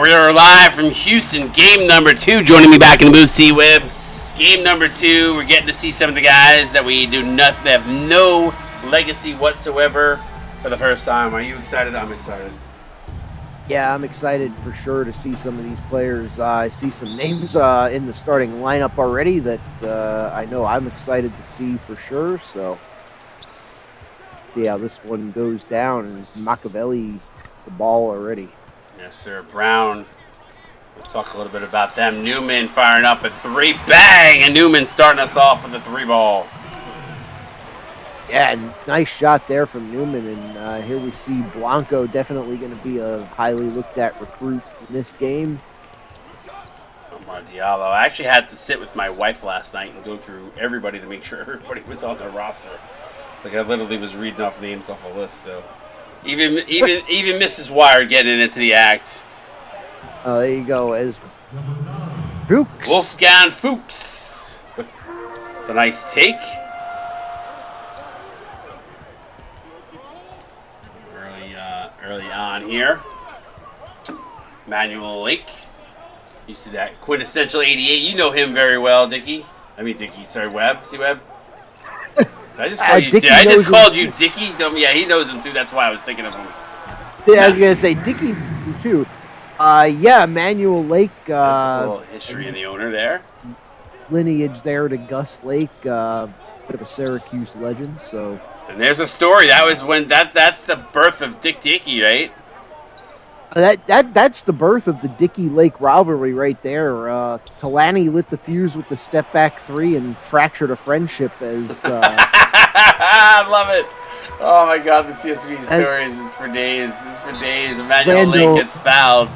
We are live from Houston, game number 2. Joining me back in the booth, Csba. Game number 2, we're getting to see some of the guys that we do nothing, they have no legacy whatsoever for the first time. Are you excited? I'm excited. Yeah, I'm excited for sure to see some of these players. I see some names in the starting lineup already that I know I'm excited to see for sure. So, see how this one goes down. And Machiavelli, the ball already. Yes, sir. Brown. We'll talk a little bit about them. Newman firing up a 3. Bang! And Newman starting us off with a 3 ball. Yeah, nice shot there from Newman. And here we see Blanco, definitely going to be a highly looked at recruit in this game. Omar Diallo. I actually had to sit with my wife last night and go through everybody to make sure everybody was on the roster. It's like I literally was reading off names off a list, so... Even Mrs. Wire getting into the act. Oh, there you go. As Fuchs. Wolfgang Fuchs with the nice take. Early on here. Manuel Lake. You see that quintessential 88. You know him very well, Dickie. Sorry, Webb. See Webb? I just called you Dickie. Yeah, he knows him too. That's why I was thinking of him. Yeah, I was gonna say Dickie too. Yeah, Manuel Lake. There's a little history in the owner there. Lineage there to Gus Lake, bit of a Syracuse legend. So. And there's a story. That was when that's the birth of Dick Dickey, right? That's the birth of the Dickey Lake rivalry right there. Talani lit the fuse with the step back 3 and fractured a friendship as. I love it. Oh my God, the CSB stories is for days. It's for days. Emmanuel Lake gets fouled.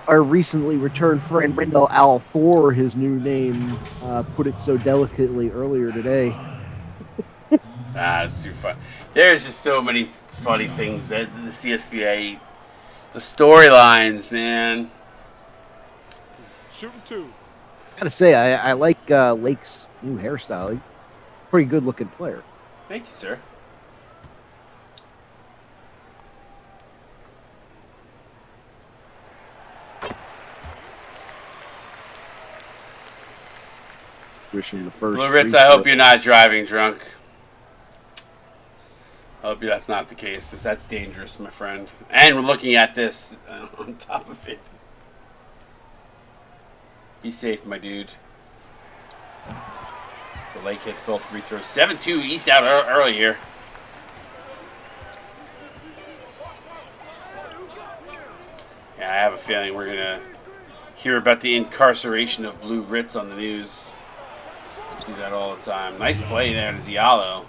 Our recently returned friend Randall Al4, his new name, put it so delicately earlier today. It's too fun. There's just so many funny things that the CSBA. The storylines, man. Shooting 2. Gotta say, I like Lake's new hairstyle. Pretty good looking player. Thank you, sir. Wishing the first. Blue Ritz, I hope you're not driving drunk. I hope that's not the case, because that's dangerous, my friend. And we're looking at this on top of it. Be safe, my dude. So Lake hits both free throws. 7-2 East out early here. Yeah, I have a feeling we're going to hear about the incarceration of Blue Ritz on the news. Do that all the time. Nice play there to Diallo.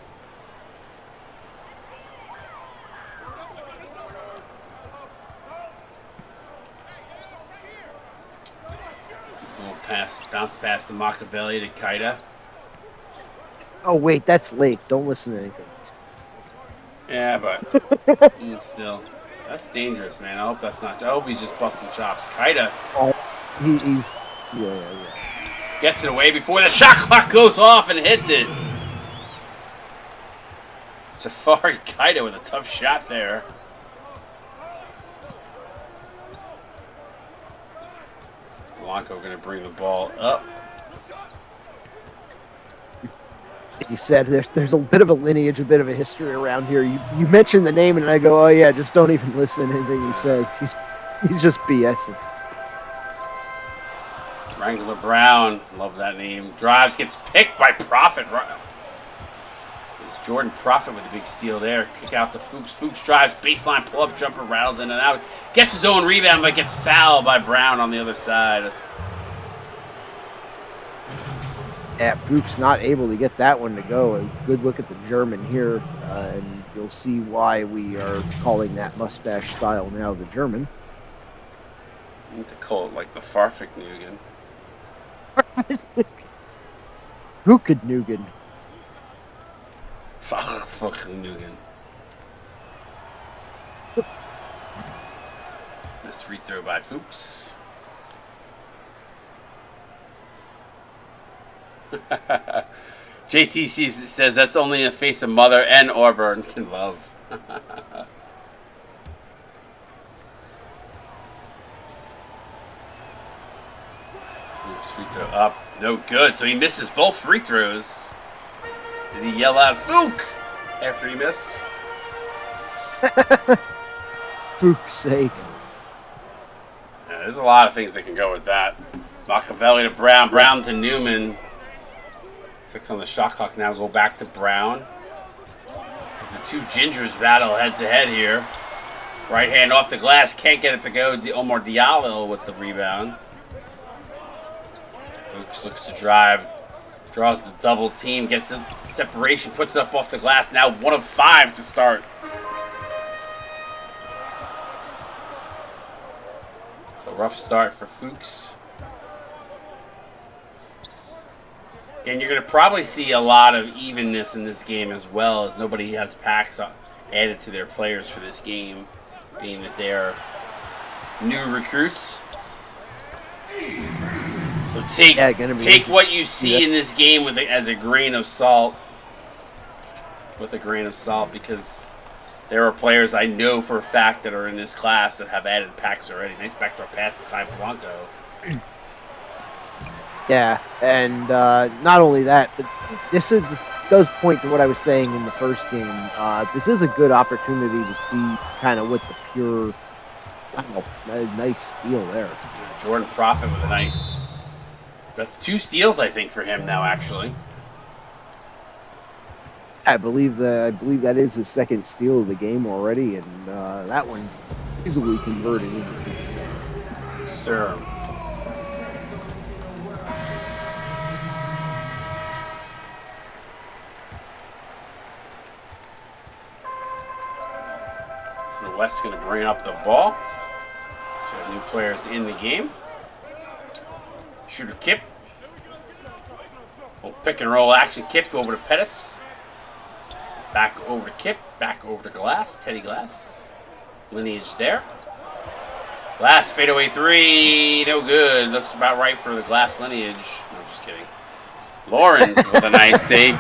Bounce pass to Machiavelli to Kaida. Oh, wait, that's Lake. Don't listen to anything. Yeah, but still, that's dangerous, man. I hope that's not. I hope he's just busting chops. Kaida. Oh, he's. Yeah. Gets it away before the shot clock goes off and hits it. Safari Kaida with a tough shot there. Blanco going to bring the ball up. You said there's a bit of a lineage, a bit of a history around here. You mentioned the name, and I go, oh yeah, just don't even listen to anything he says. He's just BSing. Wrangler Brown, love that name. Drives, gets picked by Prophet. It's Jordan Prophet with a big steal there. Kick out to Fuchs. Fuchs drives, baseline pull-up jumper, rattles in and out. Gets his own rebound, but gets fouled by Brown on the other side. Yeah, Fuchs not able to get that one to go. A good look at the German here, and you'll see why we are calling that mustache style now the German. I need to call it like the Farfignugan. Who could Nugan? Farfignugan. This free throw by Fuchs. JTC says that's only a face a mother and Auburn can love. Fuchs free throw up. No good. So he misses both free throws. Did he yell out Fook after he missed? Fuchs' sake. Yeah, there's a lot of things that can go with that. Machiavelli to Brown. Brown to Newman. 6 on the shot clock now. Go back to Brown. As the two Gingers battle head to head here. Right hand off the glass. Can't get it to go. Omar Diallo with the rebound. Fuchs looks to drive. Draws the double team. Gets a separation. Puts it up off the glass. Now 1 of 5 to start. So rough start for Fuchs. And you're going to probably see a lot of evenness in this game as well, as nobody has packs added to their players for this game, being that they are new recruits. So take what you see in this game as a grain of salt. With a grain of salt, because there are players I know for a fact that are in this class that have added packs already. Nice backdoor pass to Ty Blanco. Yeah, and not only that, but this does point to what I was saying in the first game. This is a good opportunity to see kind of what the pure, a nice steal there. Jordan Prophet with a nice. That's 2 steals, I think, for him now. Actually, I believe that is his 2nd steal of the game already, and that one easily converted into 2 steals. Sir. West's going to bring up the ball. So new players in the game. Shooter Kip. Little pick and roll action. Kip over to Pettis. Back over to Kip. Back over to Glass. Teddy Glass. Lineage there. Glass fadeaway 3. No good. Looks about right for the Glass lineage. No, just kidding. Lawrence with a nice save.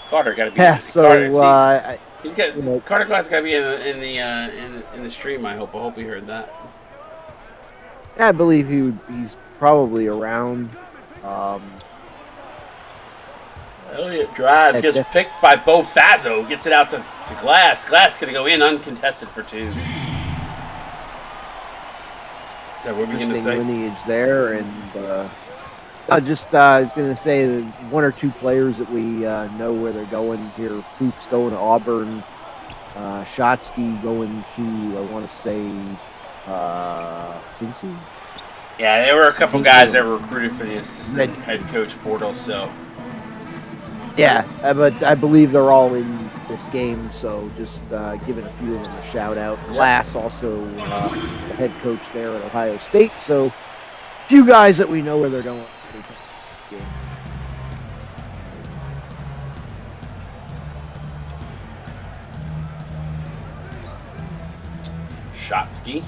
Carter got to be. Yeah, so Carter, he's got Carter Glass got to be in the stream. I hope he heard that. I believe he's probably around. Elliott drives, gets picked by Bo Fazzo, gets it out to Glass. Glass going to go in uncontested for 2. Yeah, what were we going to say? Lineage there, and I was going to say that 1 or 2 players that we know where they're going here. Fuchs going to Auburn. Shotsky going to, I want to say, Cincy? Yeah, there were a couple guys that were recruited for the assistant head coach portal, so. Yeah, but I believe they're all in this game, so just giving a few of them a shout-out. Glass also the head coach there at Ohio State, so a few guys that we know where they're going. Shotsky.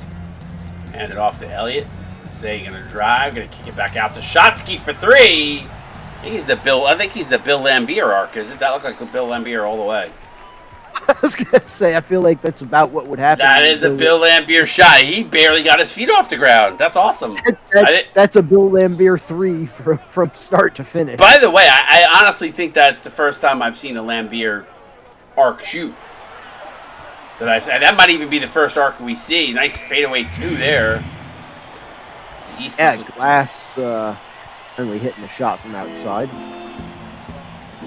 Hand it off to Elliott. Say gonna drive, gonna kick it back out to Shotsky for 3. I think he's the Bill Lambier arc. Does that look like a Bill Lambier all the way? I was gonna say, I feel like that's about what would happen. That is a Bill Lambier shot. He barely got his feet off the ground. That's awesome. That's a Bill Lambier 3 from start to finish. By the way, I honestly think that's the first time I've seen a Lambier arc shoot. That might even be the first arc we see. Nice fadeaway 2 there. Yeah, Glass finally hitting a shot from outside.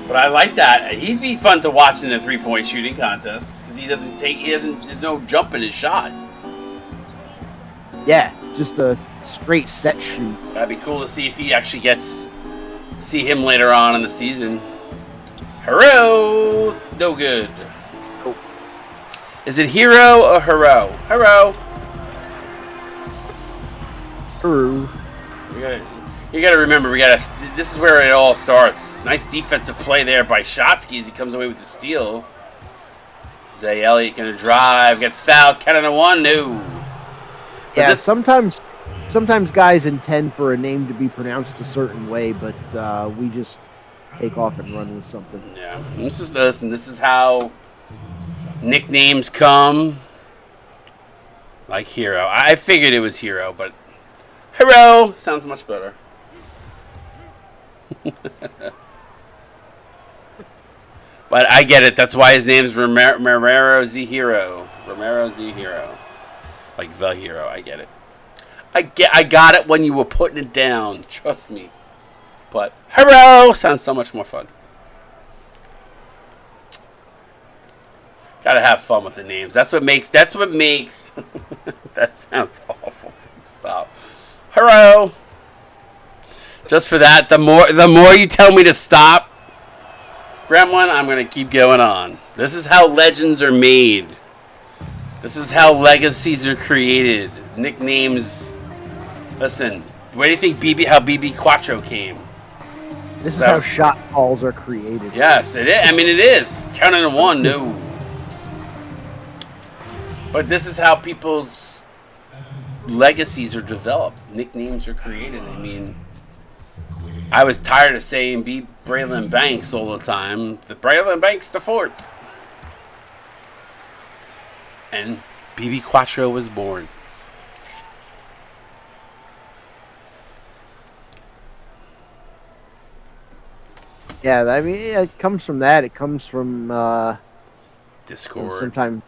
But I like that. He'd be fun to watch in the 3-point shooting contest because there's no jump in his shot. Yeah, just a straight set shoot. That'd be cool to see if he actually see him later on in the season. Hero, no good. Oh. Is it Hero or Hero? Hero. Hero. You gotta remember, this is where it all starts. Nice defensive play there by Shotsky as he comes away with the steal. Zay Elliott gonna drive, gets fouled, count on a 1, no. Yeah, sometimes guys intend for a name to be pronounced a certain way, but we just take off and run with something. Yeah, this is how nicknames come. Like Hero. I figured it was Hero, but Hero sounds much better. But I get it. That's why his name's Romero Z Hero. Romero Z Hero. Like the hero. I get it. I got it when you were putting it down. Trust me. But Hero sounds so much more fun. Gotta have fun with the names. That's what makes that sounds awful. Stop. Hero. Just for that, the more you tell me to stop, Gremlin, I'm gonna keep going on. This is how legends are made. This is how legacies are created. Nicknames. Listen, where do you think how BB Quattro came? This is how shot calls are created. Yes, it is. I mean, it is. Count on a 1, no. But this is how people's legacies are developed. Nicknames are created. I mean, I was tired of saying beat Braylon Banks all the time. The Braylon Banks the fourth. And BB Quattro was born. Yeah, I mean, it comes from that. It comes from Discord. Sometimes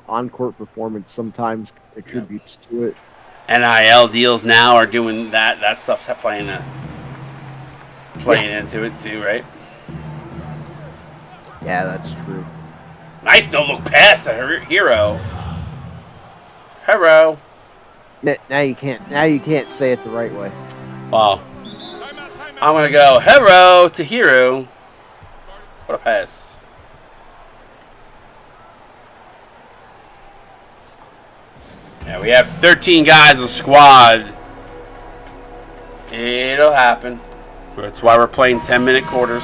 on-court performance sometimes contributes to it. NIL deals now are doing that. That stuff's playing into it too, right? Yeah, that's true. Nice, don't look past the Hero. Hero. Now you can't say it the right way. Well, I'm gonna go Hero to Hero. What a pass. Yeah, we have 13 guys in the squad. It'll happen. That's why we're playing 10-minute quarters.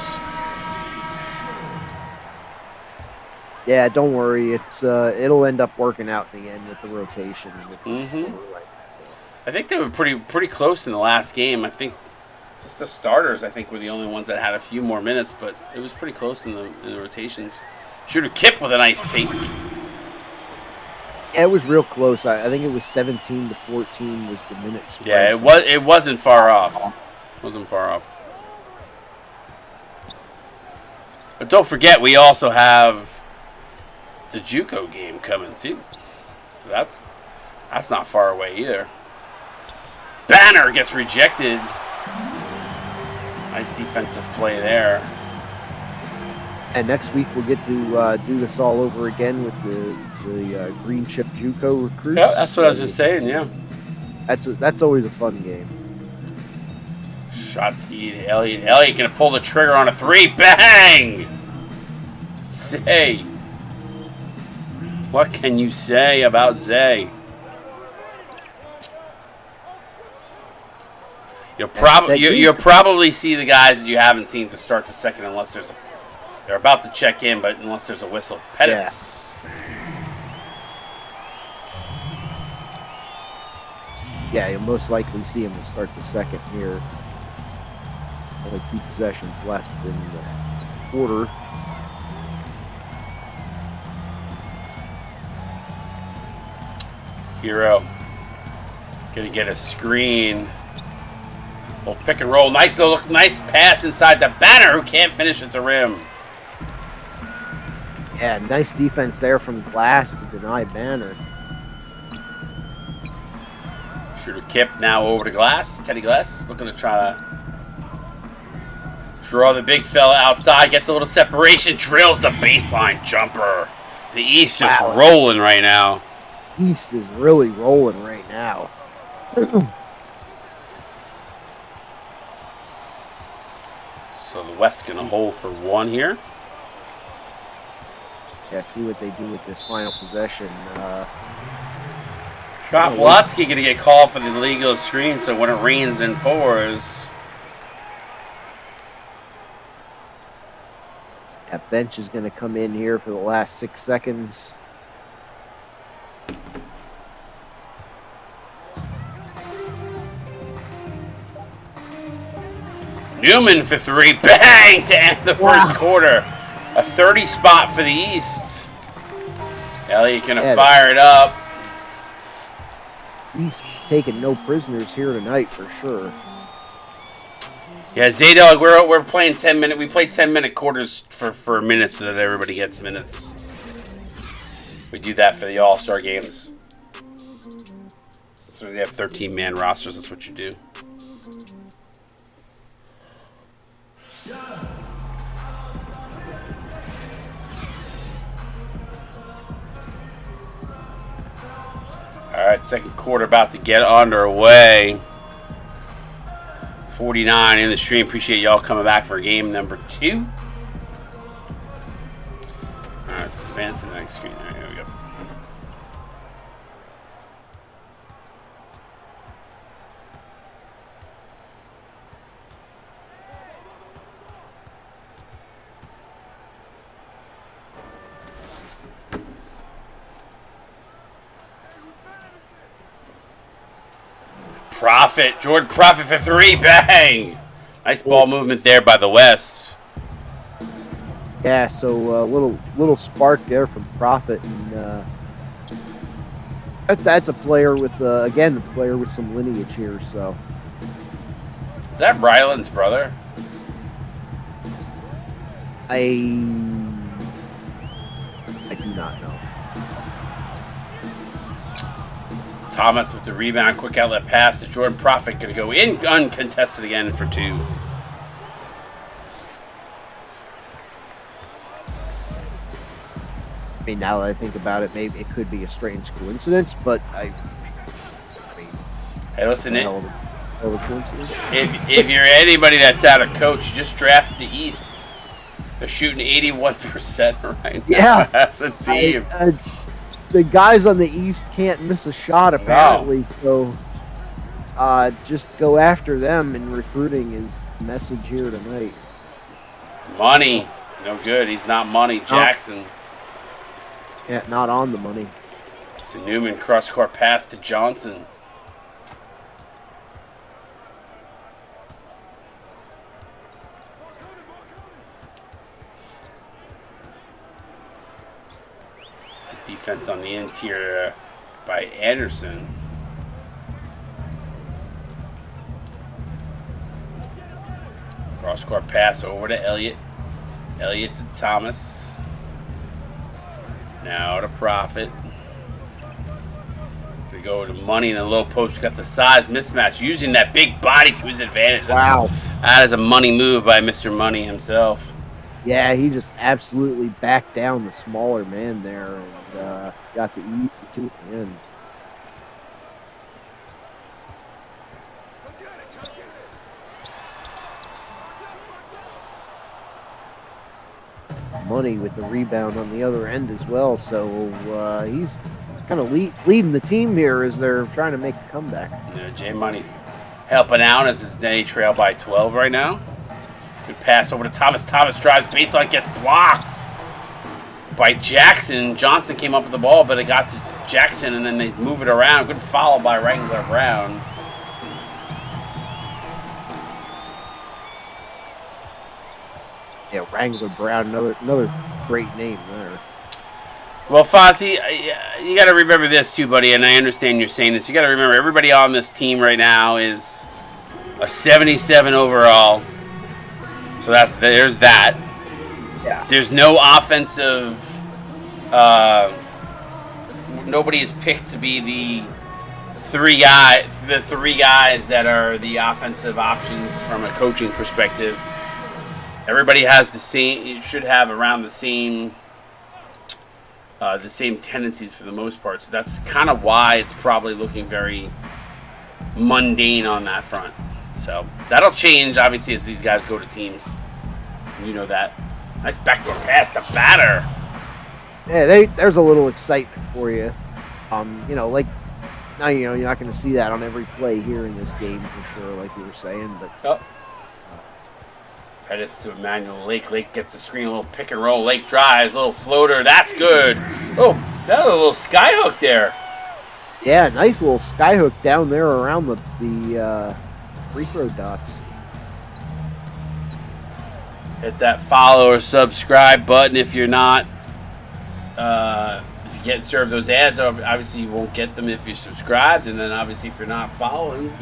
Yeah, don't worry. It'll end up working out in the end with the rotation. I think they were pretty close in the last game. I think just the starters, were the only ones that had a few more minutes, but it was pretty close in the rotations. Shooter Kip with a nice take. Yeah, it was real close. I think it was 17 to 14 was the minutes. Yeah, it wasn't far off. But don't forget, we also have the JUCO game coming too. So that's not far away either. Banner gets rejected. Nice defensive play there. And next week we'll get to do this all over again with the green chip JUCO recruits. Yeah, that's what I was just saying. Yeah, that's always a fun game. Shotsky to Elliott. Elliott gonna pull the trigger on a 3. Bang! Say, what can you say about Zay? You'll probably see the guys that you haven't seen to start the second, unless they're about to check in, but unless there's a whistle. Pettits. Yeah, you'll most likely see him to start the second here. Only 2 possessions left in the quarter. Hero gonna get a screen. Little pick and roll. Nice pass inside the Banner, who can't finish at the rim. Yeah, nice defense there from Glass to deny Banner. Shooter Kip now over to Glass. Teddy Glass looking to try to draw the big fella outside. Gets a little separation. Drills the baseline jumper. The East just rolling right now. East is really rolling right now. So the West going to hold for one here. Yeah, see what they do with this final possession. Troplowski going to get called for the illegal screen, so when it rains and pours. That bench is going to come in here for the last 6 seconds. Newman for three. Bang! To end the first quarter. A 30 spot for the East. Elliott going to fire it up. East taking no prisoners here tonight for sure. Yeah, Zaydog, we're playing 10-minute. We play 10-minute quarters for minutes so that everybody gets minutes. We do that for the All-Star games. So they have 13-man rosters. That's what you do. All right, second quarter about to get underway. 49 in the stream. Appreciate y'all coming back for game number 2. All right, advance to the next screen. All right, here we go. Profit, Jordan Profit for three, bang! Nice ball movement there by the West. Yeah, so little spark there from Profit, and that's a player with again a player with some lineage here. So is that Ryland's brother? I do not know. Thomas with the rebound, quick outlet pass to Jordan Profit, going to go in uncontested again for 2. I mean, now that I think about it, maybe it could be a strange coincidence, but I mean, hey, listen, coincidence. if you're anybody that's out of coach, just draft the East. They're shooting 81% right now. Yeah, That's a team. The guys on the East can't miss a shot, apparently. No. So just go after them, and recruiting is the message here tonight. Money. No good. He's not money. Jackson. Yeah, not on the money. It's a Newman cross-court pass to Johnson. Defense on the interior by Anderson. Cross-court pass over to Elliott. Elliott to Thomas. Now to Profit. We go to Money in the low post. Got the size mismatch. Using that big body to his advantage. Wow. That is a money move by Mr. Money himself. Yeah, he just absolutely backed down the smaller man there and got the easy 2 at the end. Money with the rebound on the other end as well, so he's kind of leading the team here as they're trying to make a comeback. Yeah, J Money helping out as they trail by 12 right now. Good pass over to Thomas. Thomas drives baseline, gets blocked by Jackson. Johnson came up with the ball, but it got to Jackson, and then they move it around. Good follow by Wrangler Brown. Yeah, Wrangler Brown, another great name there. Well, Fossey, you got to remember this too, buddy, and I understand you're saying this. You got to remember everybody on this team right now is a 77 overall. So there's that. Yeah. There's no offensive. Nobody is picked to be the the three guys that are the offensive options from a coaching perspective. Everybody has the same. You should have around the same tendencies for the most part. So that's kind of why it's probably looking very mundane on that front. So that'll change obviously as these guys go to teams. You know that. Nice backdoor pass to batter. Yeah, there's a little excitement for you. Like now you're not going to see that on every play here in this game for sure, like you were saying. But Pettis to Emmanuel Lake. Lake gets the screen, a little pick and roll. Lake drives, a little floater. That's good. Oh, that was a little skyhook there. Yeah, nice little skyhook down there around the free throw dots. Hit that follow or subscribe button if you're not. If you get served those ads, obviously you won't get them if you're subscribed. And then obviously if you're not following,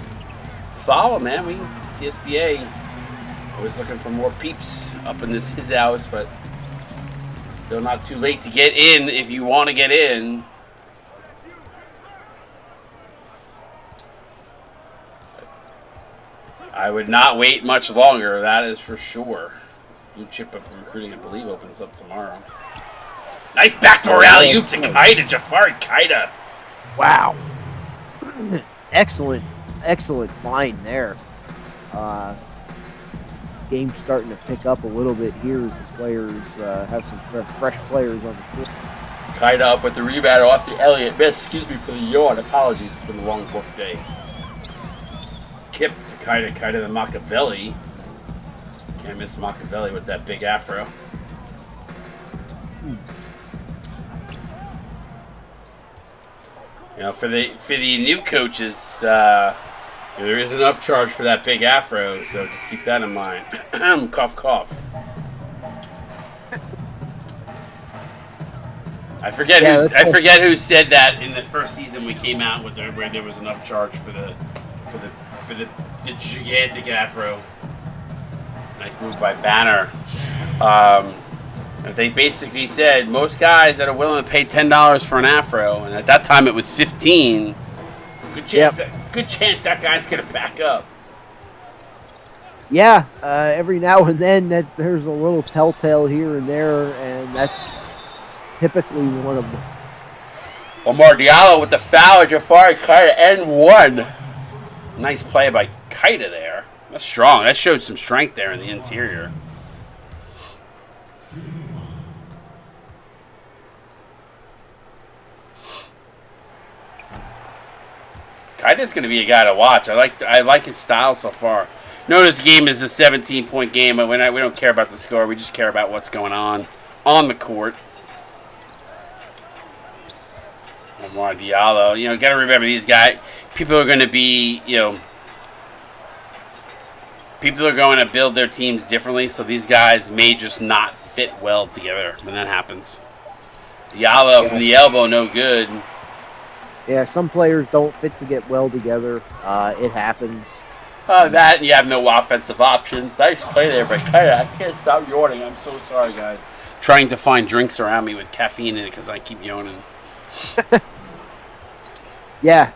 follow, man. We CSBA always looking for more peeps up in his house, but still not too late to get in if you want to get in. I would not wait much longer, that is for sure. Blue chip of recruiting, I believe, opens up tomorrow. Nice backdoor alley-oop to Kaida, Jafari Kaida. Wow. Excellent find there. Game's starting to pick up a little bit here as the players have some fresh players on the court. Kaida up with the rebound off the Elliott miss. Excuse me for the yawn. Apologies, it's been a long work day. Kip to Kaida to Machiavelli. Can't miss Machiavelli with that big afro. You know, for the new coaches, there is an upcharge for that big afro, so just keep that in mind. Cough, cough. I forget who said that in the first season we came out with where there was an upcharge for the gigantic afro. Nice move by Banner. They basically said most guys that are willing to pay $10 for an afro, and at that time it was $15. Good chance that guy's gonna back up. Yeah, every now and then there's a little telltale here and there, and that's typically one of them. Omar Diallo with the foul, Jafari Kaida and one. Nice play by Kaida there. That's strong. That showed some strength there in the interior. Kaida's going to be a guy to watch. I like his style so far. Notice the game is a 17-point game, but we don't care about the score. We just care about what's going on the court. Omar Diallo. You know, got to remember these guys. People are going to be, people are going to build their teams differently, so these guys may just not fit well together when that happens. Diallo from the elbow, no good. Yeah, some players don't fit to get well together. It happens. That and you have no offensive options. Nice play there, but I can't stop yawning. I'm so sorry, guys. Trying to find drinks around me with caffeine in it because I keep yawning. Yeah,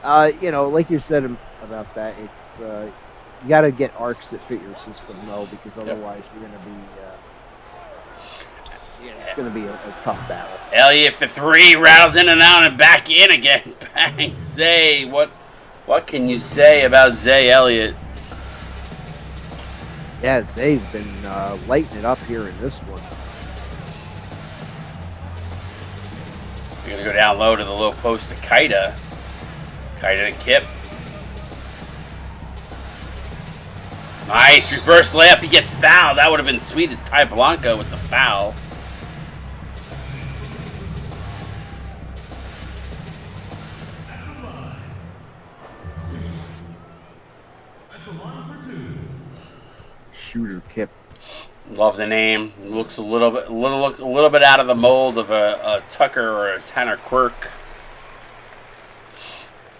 like you said about that, it's you got to get arcs that fit your system though, because otherwise you're going to be it's going to be a tough battle. Elliott for three, rattles in and out and back in again. Bang, Zay. What can you say about Zay Elliott? Yeah, Zay's been lighting it up here in this one. We're going to go down low to the low post to Kaida. Kaida to Kip. Nice reverse layup. He gets fouled. That would have been sweet as Ty Blanco with the foul. Shooter Kip. Love the name. Looks a little bit out of the mold of a Tucker or a Tanner Quirk.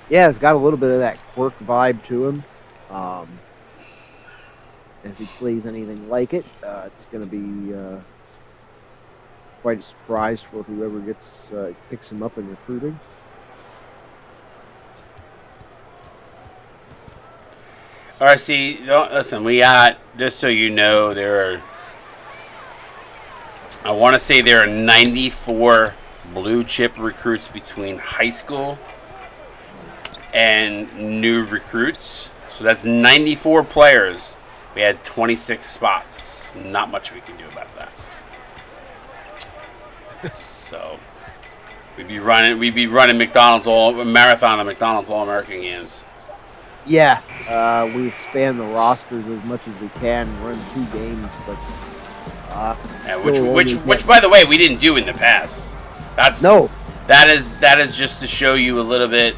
Yeah, it's got a little bit of that Quirk vibe to him. If he plays anything like it, it's going to be quite a surprise for whoever picks him up in recruiting. All right, see, listen, we got, just so you know, I want to say there are 94 blue chip recruits between high school and new recruits. So that's 94 players. We had 26 spots. Not much we can do about that. So we'd be running McDonald's marathon of McDonald's All American games. Yeah, we expand the rosters as much as we can, run 2 games, but which by the way we didn't do in the past. That is just to show you a little bit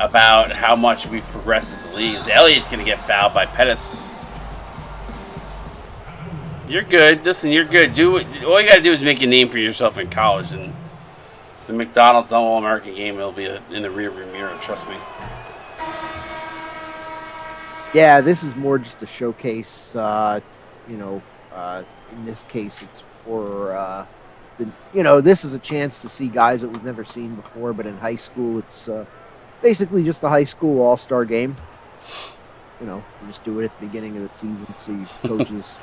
about how much we've progressed as a league. Elliot's going to get fouled by Pettis. You're good. Listen, you're good. All you got to do is make a name for yourself in college, and the McDonald's All-American game will be in the rearview mirror. Trust me. Yeah, this is more just a showcase. In this case, it's for this is a chance to see guys that we've never seen before. But in high school, it's basically just a high school all-star game. We just do it at the beginning of the season, so you coaches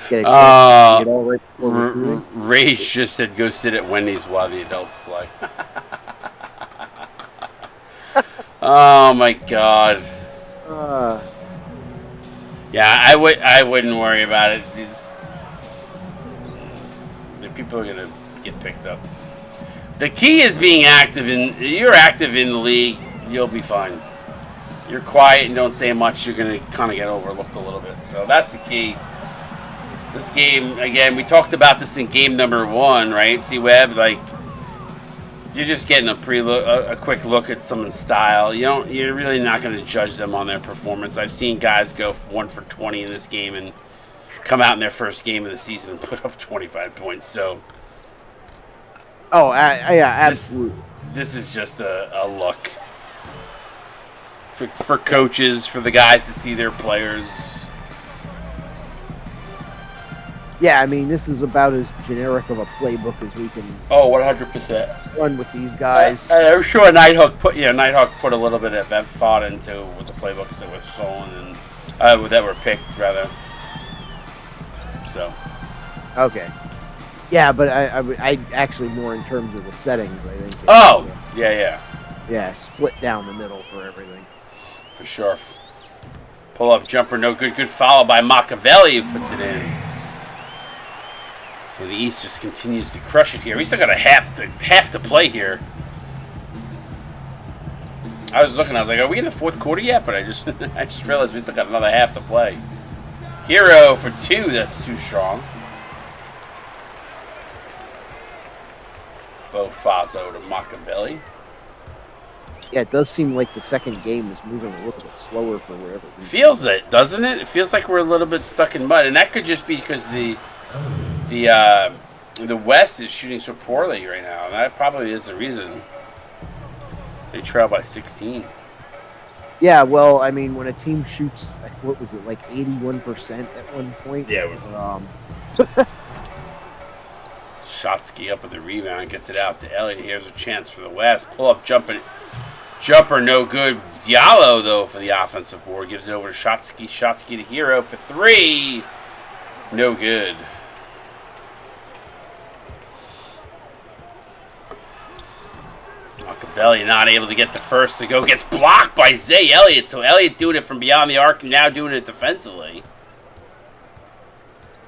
get a chance to get all right before recruiting. Rage just said, "Go sit at Wendy's while the adults play." Oh my God. Yeah, I wouldn't worry about it. The people are gonna get picked up. The key is being active. You're active in the league, you'll be fine. You're quiet and don't say much, you're gonna kind of get overlooked a little bit. So that's the key. This game, again, we talked about this in game number 1, right? See, Webb, like, you're just getting a quick look at someone's style. You're really not going to judge them on their performance. I've seen guys go 1 for 20 in this game and come out in their first game of the season and put up 25 points. So, yeah, absolutely. This is just a look for coaches, for the guys to see their players. Yeah, I mean, this is about as generic of a playbook as we can. 100% run with these guys. I'm sure Nighthawk put a little bit of thought into with the playbooks that were stolen and that were picked rather. So. Okay. Yeah, but I actually more in terms of the settings. I think. Yeah. Split down the middle for everything. For sure. Pull up jumper, no good. Good follow by Machiavelli, who puts it in. So the East just continues to crush it here. We still got a half to play here. I was looking, I was like, are we in the fourth quarter yet? But I just realized we still got another half to play. Hero for 2, that's too strong. Bo Fazo to Machiavelli. Yeah, it does seem like the second game is moving a little bit slower for wherever. Feels it, doesn't it? It feels like we're a little bit stuck in mud, and that could just be because the West is shooting so poorly right now. That probably is the reason. They trail by 16. Yeah, well, I mean, when a team shoots, what was it, like 81% at one point? Yeah. Shotsky up with the rebound, gets it out to Elliott. Here's a chance for the West. Pull up, jumper, no good. Diallo, though, for the offensive board. Gives it over to Shotsky. Shotsky to Hero for 3. No good. Machiavelli not able to get the first to go. Gets blocked by Zay Elliott. So Elliott doing it from beyond the arc and now doing it defensively.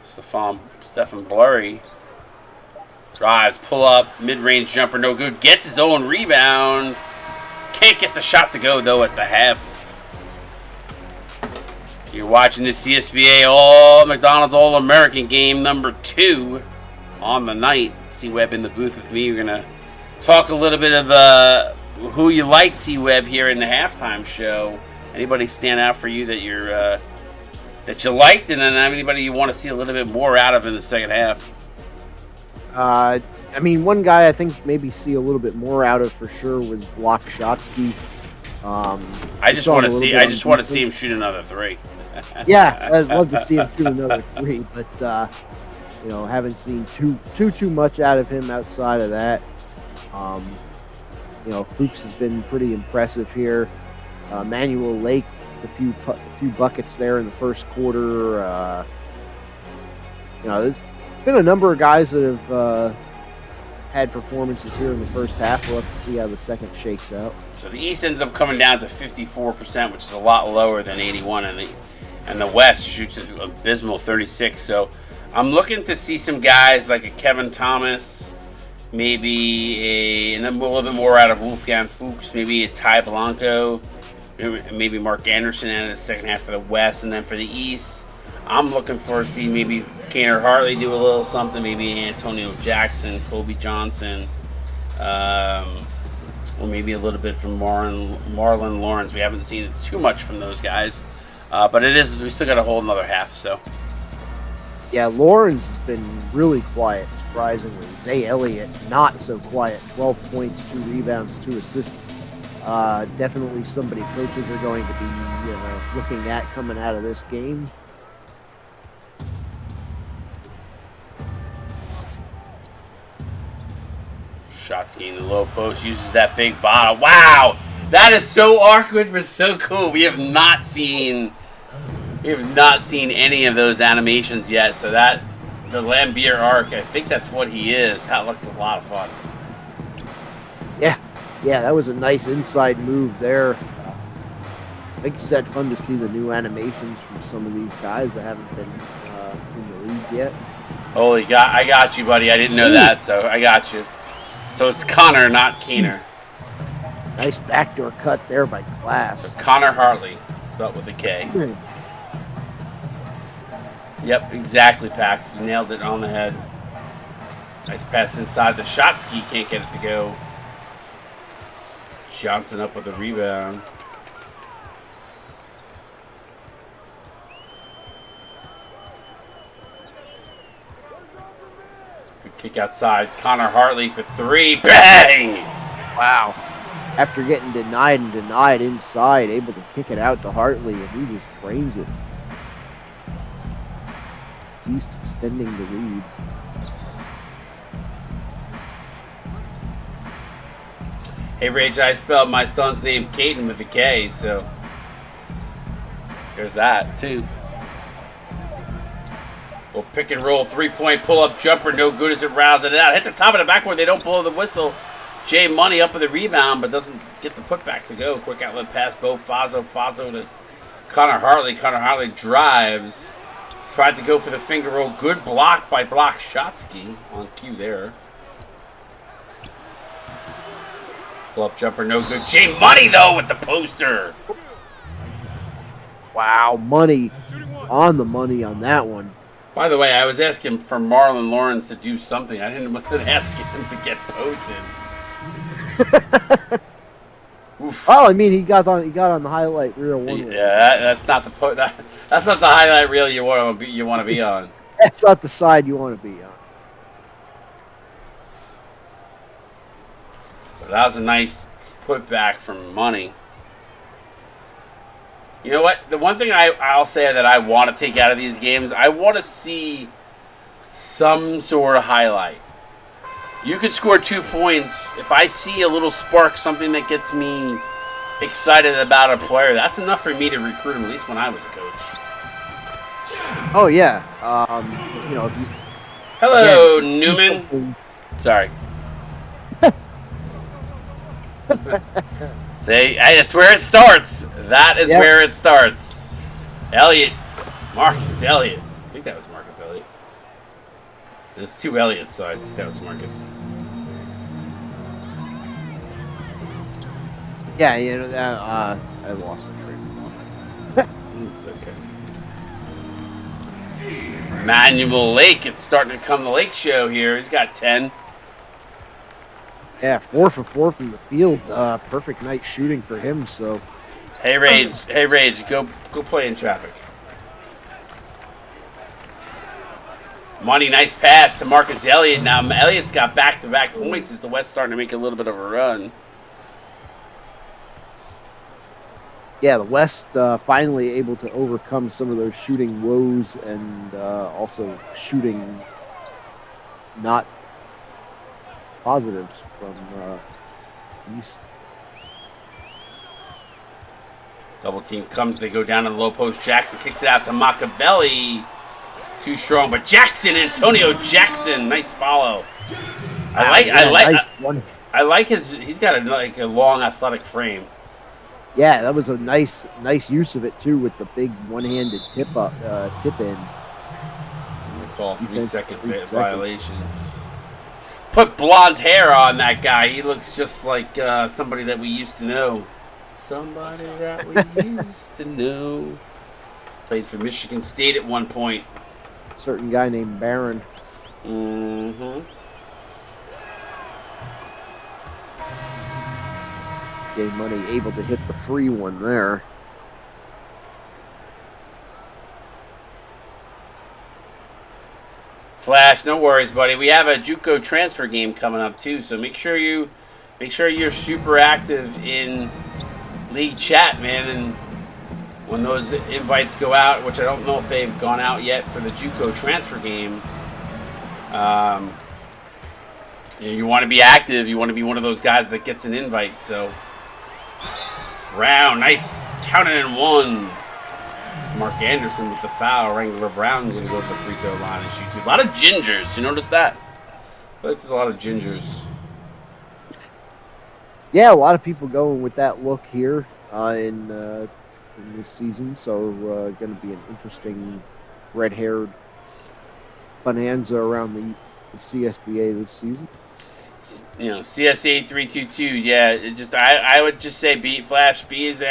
Stephen Blurry drives, pull up, mid-range jumper, no good. Gets his own rebound. Can't get the shot to go, though, at the half. You're watching the CSBA McDonald's All-American game number 2 on the night. C-Web in the booth with me. We're going to talk a little bit of who you like, C-Web, here in the halftime show. Anybody stand out for you that you liked, and then anybody you want to see a little bit more out of in the second half? I mean, one guy I think maybe see a little bit more out of for sure was Block Shotsky. I just want to see him shoot another 3. Yeah, I'd love to see him shoot another 3, but haven't seen too much out of him outside of that. Fuchs has been pretty impressive here. Manuel Lake a few buckets there in the first quarter. There's been a number of guys that have had performances here in the first half. We'll have to see how the second shakes out. So the East ends up coming down to 54%, which is a lot lower than 81, and the West shoots an abysmal 36. So I'm looking to see some guys like a Kevin Thomas, maybe a little bit more out of Wolfgang Fuchs, maybe a Ty Blanco, maybe Mark Anderson in the second half for the West, and then for the East, I'm looking for to see maybe Kaner Hartley do a little something, maybe Antonio Jackson, Kobe Johnson, or maybe a little bit from Marlon Lawrence. We haven't seen too much from those guys, but we still got a whole another half. So yeah, Lawrence has been really quiet, surprisingly. Zay Elliott not so quiet. 12 points, 2 rebounds, 2 assists. Definitely somebody coaches are going to be looking at coming out of this game. Shotsky in the low post uses that big bottle. Wow, that is so awkward but so cool. We have not seen any of those animations yet. So that the Lambier arc, I think that's what he is. That looked a lot of fun. Yeah, that was a nice inside move there. Like you said, fun to see the new animations from some of these guys that haven't been in the league yet. I got you, buddy. I didn't know that, so I got you. So it's Connor, not Keener. Nice backdoor cut there by Glass. So Connor Hartley, spelled with a K. Yep, exactly, Pax. You nailed it on the head. Nice pass inside. The Shotsky can't get it to go. Johnson up with a rebound. Good kick outside. Connor Hartley for 3. Bang! Wow. After getting denied inside, able to kick it out to Hartley, and he just brains it. East extending the lead. Hey, Rage, I spelled my son's name Caden with a K, so there's that, too. Well, pick and roll, 3-point pull-up jumper, no good as it rounds it out. Hit the top of the backboard, they don't blow the whistle. Jay Money up with the rebound, but doesn't get the putback to go. Quick outlet pass, Bo Fazo. Fazo to Connor Hartley. Connor Hartley drives. Tried to go for the finger roll. Good block by Shotsky on cue there. Pull-up jumper, no good. Jay Money, though, with the poster. Wow, Money on the money on that one. By the way, I was asking for Marlon Lawrence to do something. I wasn't asking him to get posted. Well, I mean, he got on the highlight reel one way. Yeah, that's not the highlight reel you want to be on. That's not the side you want to be on. But that was a nice putback from Money. You know what? The one thing I'll say that I want to take out of these games, I want to see some sort of highlight. You could score 2 points. If I see a little spark, something that gets me excited about a player, that's enough for me to recruit him, at least when I was a coach. Oh, yeah. If you... Hello, Newman. Sorry. Say, hey, that's where it starts. That is where it starts. Elliott. Marcus Elliott. I think that was Marcus Elliott. There's 2 Elliots, so I think that was Marcus. Yeah, I lost the train of thought. It's okay. Manuel Lake, it's starting to come the Lake show here. He's got 10. Yeah, 4 for 4 from the field. Perfect night shooting for him. So, hey Rage, go play in traffic. Money, nice pass to Marcus Elliott. Now Elliott's got back-to-back points as the West starting to make a little bit of a run. Yeah, the West finally able to overcome some of those shooting woes and also shooting not positives from East. Double team comes. They go down to the low post. Jackson kicks it out to Machiavelli. Too strong, but Jackson, Antonio Jackson, nice follow. I like his. He's got a long athletic frame. Yeah, that was a nice use of it too, with the big one-handed tip in. We'll call 3-second violation. Put blonde hair on that guy. He looks just like somebody that we used to know. Somebody that we used to know. Played for Michigan State at one point. Certain guy named Barron. Mm-hmm. Gave Money able to hit the free one there. Flash, no worries, buddy. We have a JUCO transfer game coming up too, so make sure you're super active in league chat, man. And when those invites go out, which I don't know if they've gone out yet for the JUCO transfer game, you want to be active. You want to be one of those guys that gets an invite. So, Brown, nice counting in one. It's Mark Anderson with the foul. Wrangler Brown going to go to the free throw line and shoot two. A lot of gingers. You notice that? I feel like there's a lot of gingers. Yeah, a lot of people going with that look here in this season, so going to be an interesting red-haired bonanza around the CSBA this season. You know, CSA 322. Yeah, I would just say be as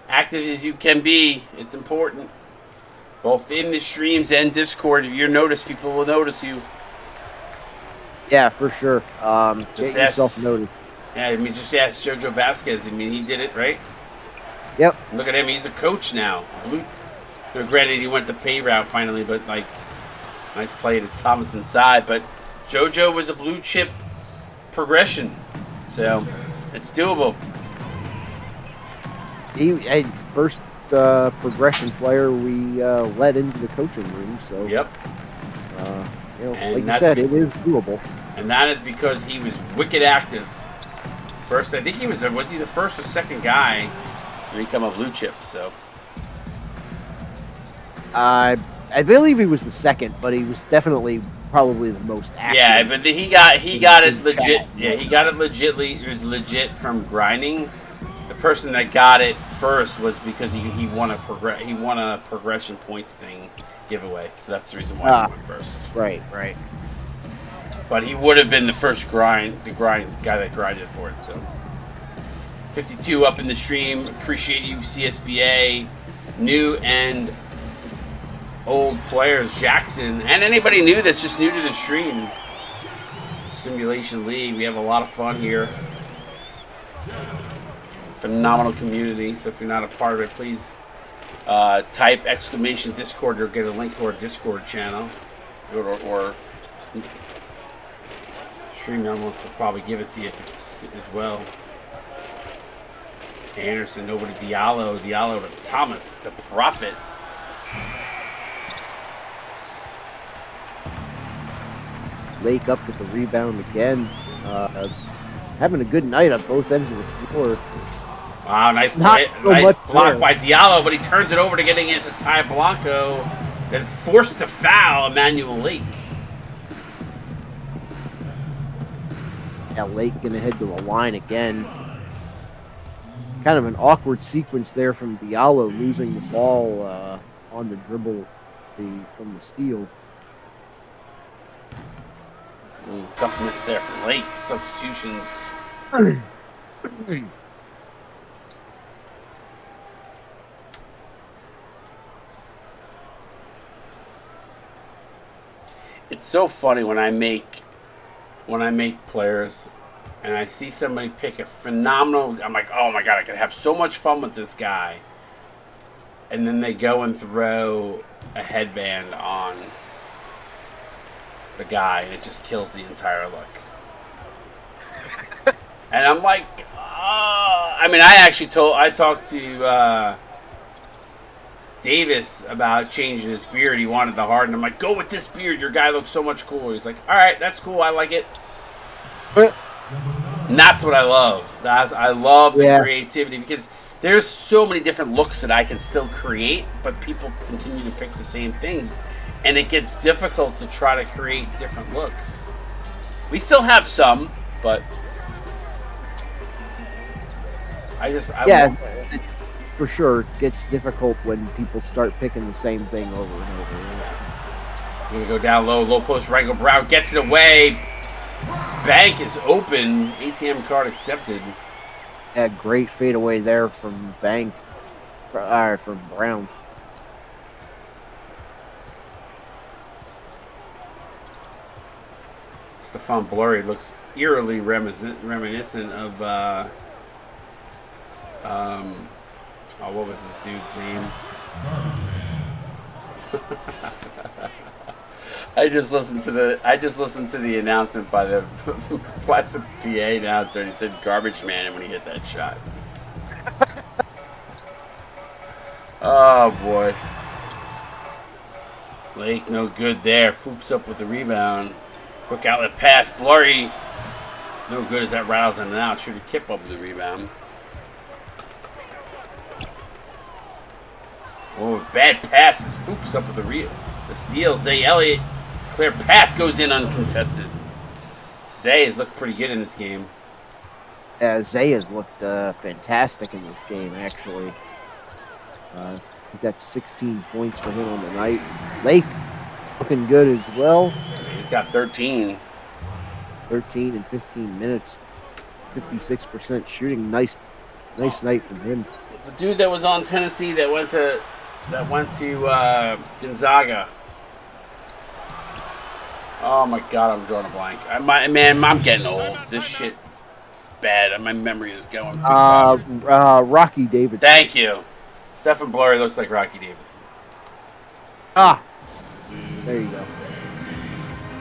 active as you can be. It's important, both in the streams and Discord. If you're noticed, people will notice you. Yeah, for sure. Get yourself noticed. Yeah, I mean, just ask JoJo Vasquez. I mean, he did it, right? Yep. Look at him. He's a coach now. Granted, he went the pay route finally, but, like, nice play to Thomas inside. But JoJo was a blue chip progression, so it's doable. He first progression player we led into the coaching room, so yep. Like you said, it is doable. And that is because he was wicked active. First, I think he was he the first or second guy to become a blue chip? So I believe he was the second, but he was definitely probably the most active. Yeah, but he got it legit. Yeah, he got it legit from grinding. The person that got it first was because he won a progression points thing giveaway. So that's the reason why he went first. Right. But he would have been the first guy that grinded for it. So 52 up in the stream. Appreciate you, CSBA, new and old players, Jackson, and anybody new that's just new to the stream. Simulation League. We have a lot of fun here. Phenomenal community. So if you're not a part of it, please type !Discord or get a link to our Discord channel, or Stream Elements will probably give it to you as well. Anderson over to Diallo to Thomas. It's a profit. Lake up with the rebound again. Having a good night on both ends of the floor. Wow, nice play. Nice block by Diallo, but he turns it over to getting it to Ty Blanco. Then forced to foul Emmanuel Lake. Yeah, Lake gonna head to the line again. Kind of an awkward sequence there from Diallo losing the ball on the dribble from the steal. Tough miss there from Lake. Substitutions. It's so funny when I make players and I see somebody pick a phenomenal. I'm like, oh my god, I could have so much fun with this guy. And then they go and throw a headband on the guy, and it just kills the entire look. And I'm like, I mean, I talked to Davis about changing his beard. He wanted the hard, and I'm like, go with this beard. Your guy looks so much cooler. He's like, all right, that's cool. I like it. And that's what I love. I love the creativity, because there's so many different looks that I can still create, but people continue to pick the same things, and it gets difficult to try to create different looks. We still have some, but for sure, it gets difficult when people start picking the same thing over and over. We're gonna go down low post. Rango Brown gets it away. Bank is open. ATM card accepted. Yeah, great fadeaway there from Bank, from Brown. Stephon Blurry looks eerily reminiscent of what was this dude's name? I just listened to the announcement by the PA announcer, and he said "garbage man" when he hit that shot. Oh boy, Lake no good there. Foops up with the rebound. Quick outlet pass, Blurry. No good as that rattles in and out. Should have Kip up with the rebound. Oh, bad passes. Foops up with the steal. Zay Elliott. Clear path goes in uncontested. Zay has looked pretty good in this game. Zay has looked fantastic in this game, actually. I think that's 16 points for him on the night. Lake looking good as well. He's got 13. 13 in 15 minutes. 56% shooting. Nice night from him. The dude that was on Tennessee that went to Gonzaga. Oh my God, I'm drawing a blank. I'm getting old. This shit's bad. My memory is going. Rocky Davidson. Thank you. Stephen Blurry looks like Rocky Davidson. There you go.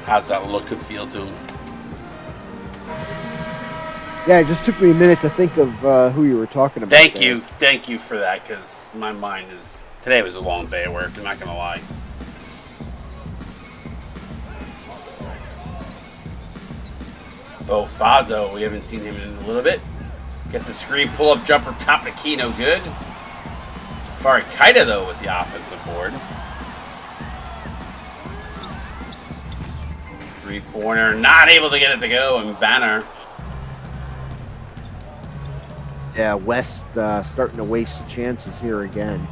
How's that look and feel to him? Yeah, it just took me a minute to think of who you were talking about. Thank you for that, because my mind is... Today was a long day at work, I'm not going to lie. Bo Fazo, we haven't seen him in a little bit. Gets a screen, pull-up jumper, top of the key, no good. Jafari Kaita, though, with the offensive board. Three-pointer, not able to get it to go, and Banner. Yeah, West starting to waste chances here again.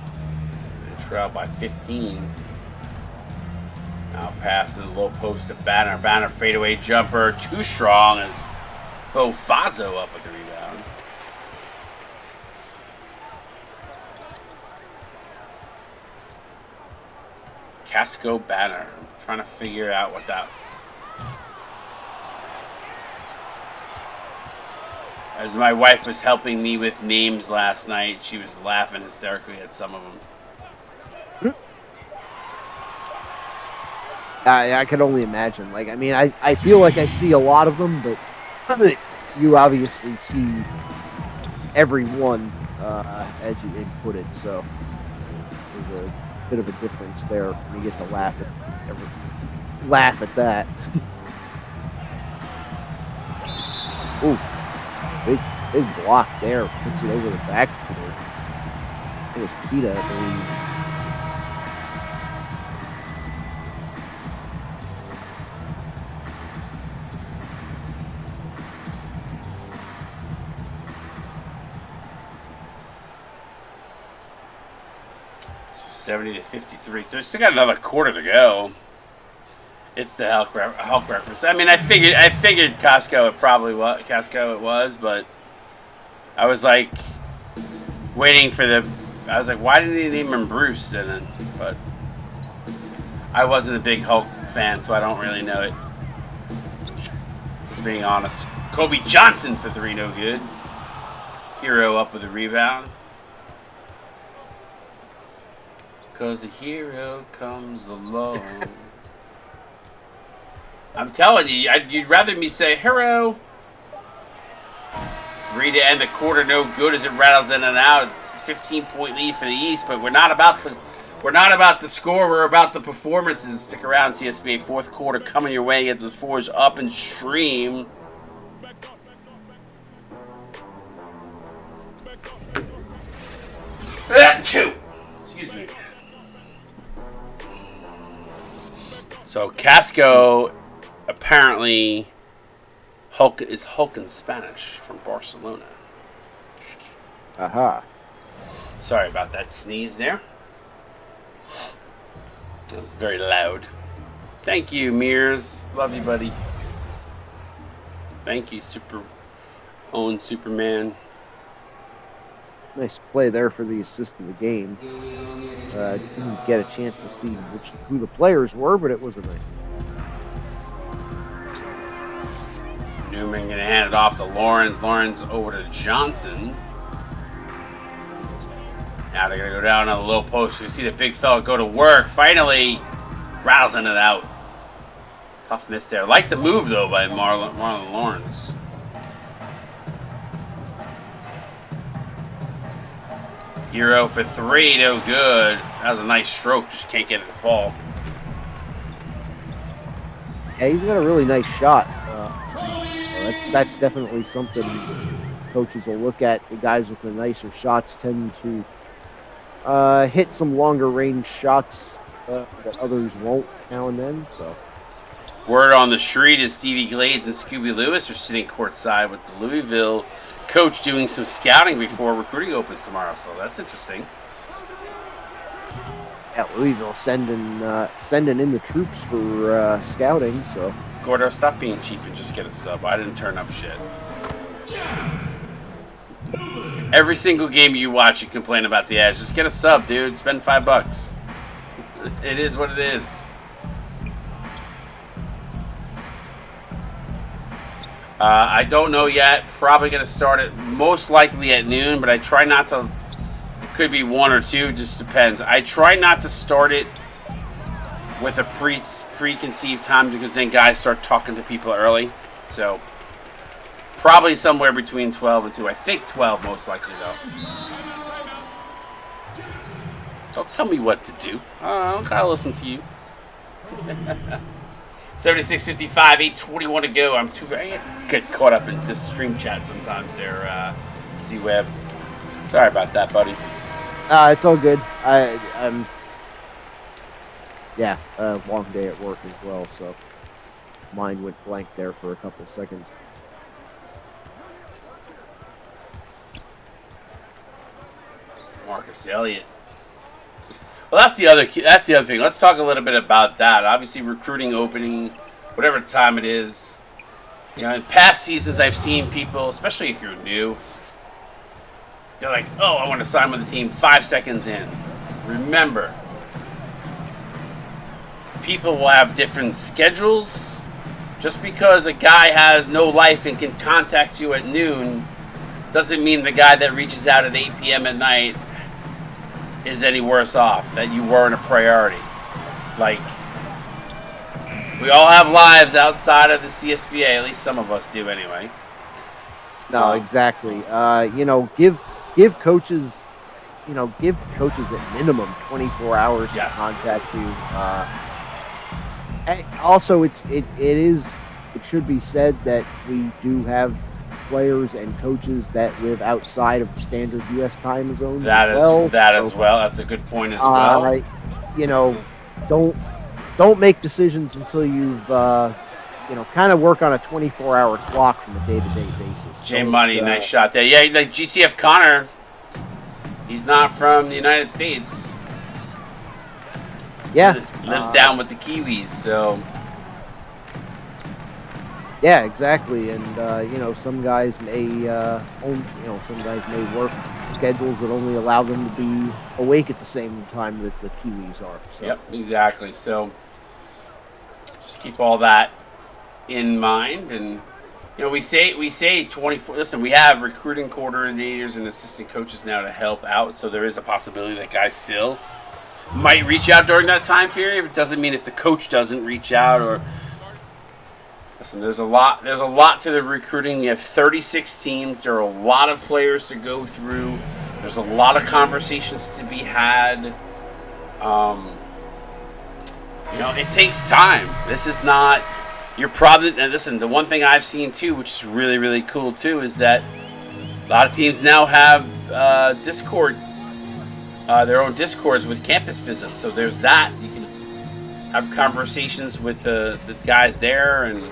Trail by 15. Now pass to the low post to Banner. Banner fadeaway jumper. Too strong as Bo Fazo up with the rebound. Casco Banner. I'm trying to figure out what that... As my wife was helping me with names last night, she was laughing hysterically at some of them. I can only imagine. Like, I mean, I feel like I see a lot of them, but you obviously see every one as you input it. So there's a bit of a difference there when you get to laugh at that. Ooh, big block there. Puts it over the backboard. It was Kita, I believe. So 70 to 53. There's still got another quarter to go. It's the Hulk reference. I mean, I figured Casco it was, but I was like waiting for I was like, why didn't he name him Bruce? But I wasn't a big Hulk fan, so I don't really know it. Just being honest. Kobe Johnson for three, no good. Hero up with a rebound. 'Cause the hero comes along. I'm telling you, you'd rather me say hero. Three to end the quarter, no good as it rattles in and out. It's 15-point lead for the East, but we're not about the score. We're about the performances. Stick around, CSBA fourth quarter coming your way. Get those fours up and stream. So Casco apparently Hulk in Spanish from Barcelona. Aha. Sorry about that sneeze there. That was very loud. Thank you, Mears. Love you, buddy. Thank you, Superman. Nice play there for the assist of the game. Didn't get a chance to see who the players were, but it was a nice. Newman gonna hand it off to Lawrence. Lawrence over to Johnson. Now they're gonna go down on the low post. You see the big fella go to work. Finally, rousing it out. Tough miss there. Like the move though by Marlon Lawrence. Hero for three, no good. That was a nice stroke, just can't get it to fall. Yeah, he's got a really nice shot. That's definitely something coaches will look at. The guys with the nicer shots tend to hit some longer range shots that others won't now and then. So, word on the street is Stevie Glades and Scooby Lewis are sitting courtside with the Louisville coach doing some scouting before recruiting opens tomorrow. So that's interesting. Yeah, Louisville sending in the troops for scouting. So, Gordo, stop being cheap and just get a sub. I didn't turn up shit. Every single game you watch, you complain about the ads. Just get a sub, dude. Spend $5. It is what it is. I don't know yet. Probably going to start it most likely at noon, but I try not to. It could be 1 or 2, just depends. I try not to start it with a preconceived time because then guys start talking to people early. So probably somewhere between 12 and 2. I think 12 most likely though. Don't tell me what to do. I don't gotta listen to you. 76:55, 8:21 to go. I get caught up in this stream chat sometimes there, C-Web. Sorry about that, buddy. It's all good. I'm long day at work as well, so mind went blank there for a couple of seconds. Marcus Elliott. Well, that's the other thing. Let's talk a little bit about that. Obviously, recruiting opening, whatever time it is. You know, in past seasons, I've seen people, especially if you're new, they're like, "Oh, I want to sign with the team 5 seconds in." Remember, people will have different schedules. Just because a guy has no life and can contact you at noon doesn't mean the guy that reaches out at 8 p.m. at night is any worse off, that you weren't a priority. Like, we all have lives outside of the CSBA, at least some of us do anyway. No, exactly. Give coaches at minimum 24 hours to contact you. And also, it should be said that we do have players and coaches that live outside of standard U.S. time zones. As well. That's a good point as well. Don't make decisions until you've kind of work on a 24-hour clock from a day-to-day basis. J Money, nice shot there. Yeah, like GCF Connor, he's not from the United States. Yeah, lives down with the Kiwis, so. Yeah, exactly, and some guys may work schedules that only allow them to be awake at the same time that the Kiwis are. So. Yep, exactly. So just keep all that in mind, and we say 24. Listen, we have recruiting coordinators and assistant coaches now to help out, so there is a possibility that guys still might reach out during that time period. It doesn't mean if the coach doesn't reach out or. Listen, there's a lot to the recruiting. You have 36 teams. There are a lot of players to go through. There's a lot of conversations to be had. It takes time. This is not. You're probably. And listen, the one thing I've seen too, which is really, really cool too, is that a lot of teams now have Discord, their own Discords with campus visits. So there's that. You can have conversations with the guys there, and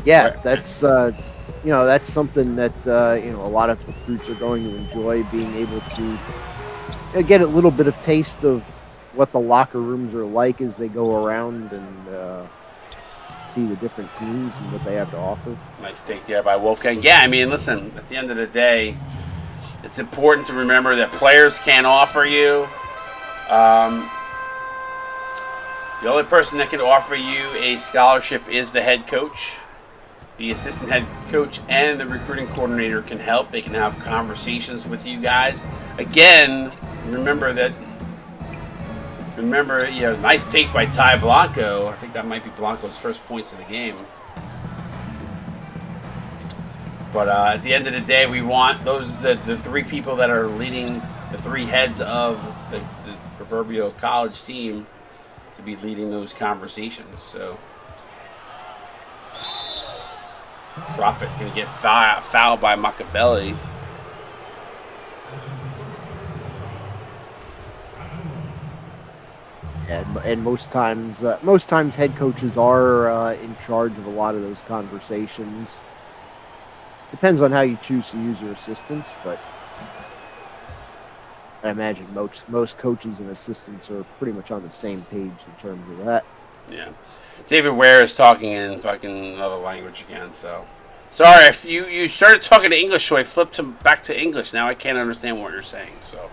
yeah, that's that's something that a lot of recruits are going to enjoy, being able to get a little bit of taste of what the locker rooms are like as they go around and see the different teams and what they have to offer. nice take there by Wolfgang. Yeah, I mean, listen, at the end of the day, it's important to remember that players can't offer you. The only person that can offer you a scholarship is the head coach. The assistant head coach and the recruiting coordinator can help. They can have conversations with you guys. Again, remember, nice take by Ty Blanco. I think that might be Blanco's first points of the game. But at the end of the day, we want the three people that are leading, the three heads of the proverbial college team, to be leading those conversations. So, Prophet going to get fouled by Machiavelli. And most times head coaches are in charge of a lot of those conversations. Depends on how you choose to use your assistants, but I imagine most coaches and assistants are pretty much on the same page in terms of that. Yeah. David Ware is talking in fucking another language again, so. Sorry, if you started talking to English, so I flipped back to English. Now I can't understand what you're saying, so.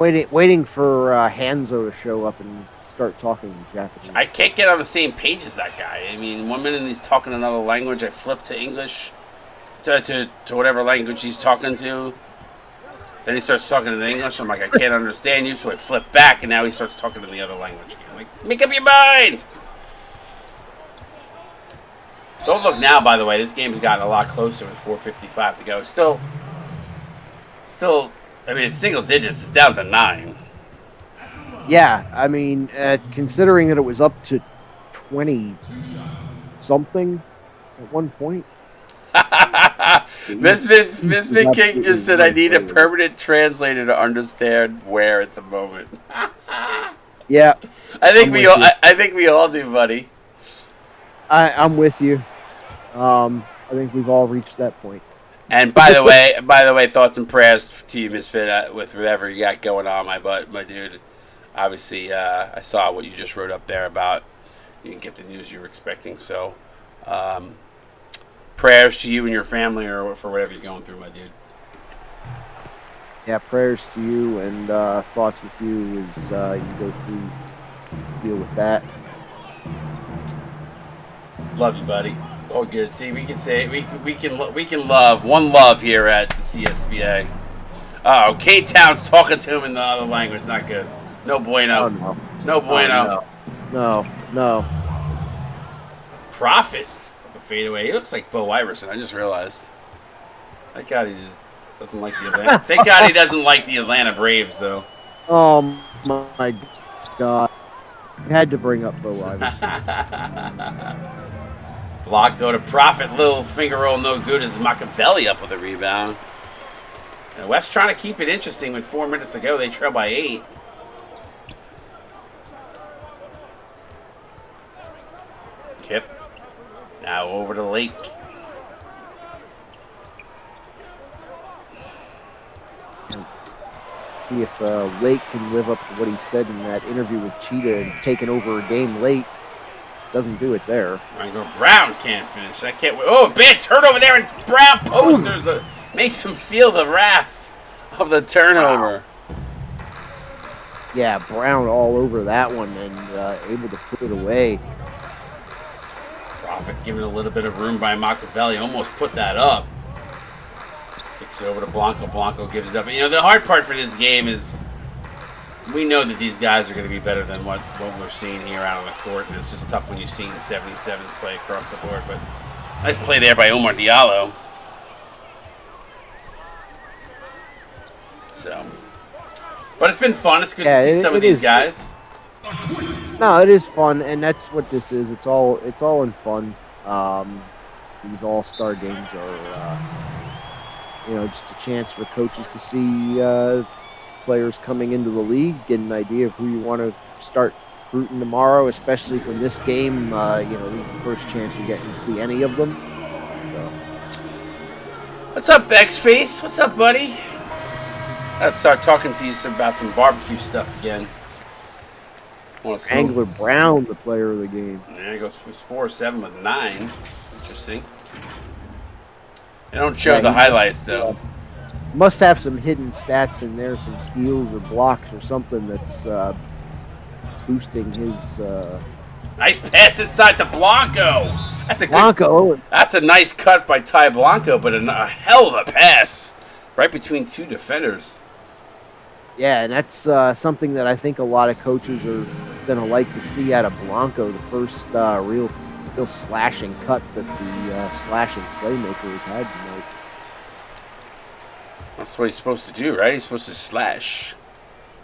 Waiting for Hanzo to show up and start talking Japanese. I can't get on the same page as that guy. I mean, 1 minute he's talking another language, I flip to English, to whatever language he's talking to. Then he starts talking in English. I'm like, I can't understand you, so I flip back, and now he starts talking in the other language again. Like, make up your mind! Don't look now, by the way. This game's gotten a lot closer with 4:55 to go. Still, I mean, it's single digits. It's down to 9. Yeah, I mean, considering that it was up to 20-something at one point. Misfit King just said, I need a permanent translator to understand where at the moment. Yeah. I think we all do, buddy. I'm with you. I think we've all reached that point. And by the way, thoughts and prayers to you, Misfit, with whatever you got going on, my dude. Obviously, I saw what you just wrote up there about you didn't get the news you were expecting. So, prayers to you and your family, or for whatever you're going through, my dude. Yeah, prayers to you and thoughts with you as you go through, deal with that. Love you, buddy. Oh, good. See, we can say we can love one love here at the CSBA. Oh, K-Town's talking to him in the other language. Not good. No bueno. Oh, no. No bueno. Oh, no. Prophet of the fadeaway. He looks like Bo Iverson. I just realized. Thank God he just doesn't like the Atlanta. Thank God he doesn't like the Atlanta Braves, though. Oh my God! I had to bring up Bo Iverson. Block go to Prophet. Little finger roll no good as Machiavelli up with a rebound. And West trying to keep it interesting with 4 minutes to go. They trail by 8. Kip. Now over to Lake. See if Lake can live up to what he said in that interview with Cheetah and taking over a game late. Doesn't do it there. Brown can't finish. I can't. Oh, bad turnover there, and Brown posters makes him feel the wrath of the turnover. Wow. Yeah, Brown all over that one and able to put it away. Prophet giving a little bit of room by Machiavelli. Almost put that up. Kicks it over to Blanco. Blanco gives it up. You know, the hard part for this game is we know that these guys are going to be better than what we're seeing here out on the court, and it's just tough when you're seeing 77s play across the board. But nice play there by Omar Diallo. So, but it's been fun. It's good to see some of these guys. No, it is fun, and that's what this is. It's all in fun. These all-star games are, just a chance for coaches to see players coming into the league, get an idea of who you want to start rooting tomorrow, especially from this game. This is the first chance you're getting to see any of them. So, what's up, X-Face? What's up, buddy? Let's start talking to you about some barbecue stuff again. Angler Brown, the player of the game. Yeah, he goes 4-7 with 9. Interesting. They don't show the highlights, though. Must have some hidden stats in there, some steals or blocks or something that's boosting his. Nice pass inside to Blanco. That's a good. Blanco. That's a nice cut by Ty Blanco, but a hell of a pass right between two defenders. Yeah, and that's something that I think a lot of coaches are going to like to see out of Blanco, the first real slashing cut that the slashing playmaker has had tonight. That's what he's supposed to do, right? He's supposed to slash.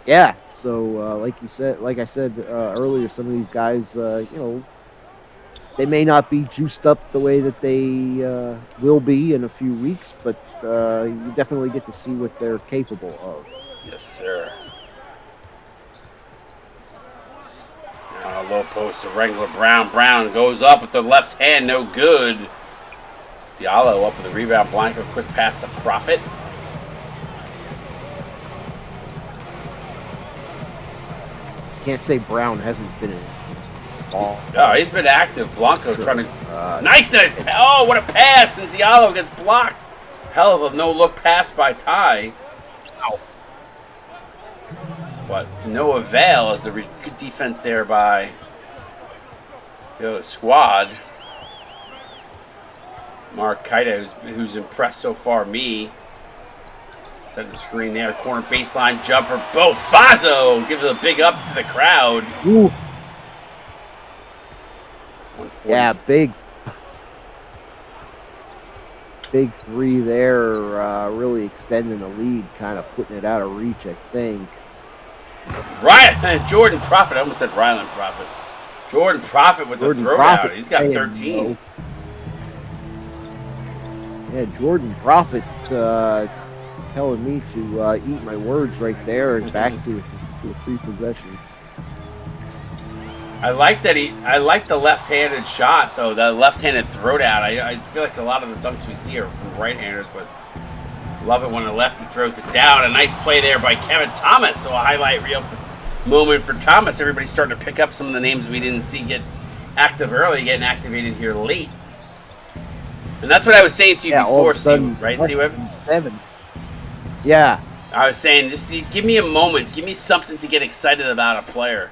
Yeah. So, like I said earlier, some of these guys, they may not be juiced up the way that they will be in a few weeks, but you definitely get to see what they're capable of. Yes, sir. Now low post to Wrangler Brown. Brown goes up with the left hand, no good. Diallo up with the rebound. Blanco, quick pass to Profit. Can't say Brown hasn't been in ball. Oh, he's been active. Blanco trying to. Nice! Oh, what a pass! And Diallo gets blocked. Hell of a no-look pass by Ty. Ow. But to no avail as the good defense there by the squad. Mark Kaida, who's impressed so far me. Set the screen there. Corner baseline jumper. Bofazo gives a big ups to the crowd. Ooh. 140. Yeah, big three there, really extending the lead, kind of putting it out of reach, I think. Jordan Profit. I almost said Ryland Profit. Jordan Profit with the throw out. He's got 13. Yeah, Jordan Profit telling me to eat my words right there and back to a free possession. I like that I like the left-handed shot though. The left-handed throwdown. I feel like a lot of the dunks we see are from right-handers, but love it when a lefty throws it down. A nice play there by Kevin Thomas. So a highlight reel moment for Thomas. Everybody's starting to pick up some of the names we didn't see get active early, getting activated here late. And that's what I was saying to you before, Steve, right? See what? 7. Yeah. I was saying, just give me a moment. Give me something to get excited about a player.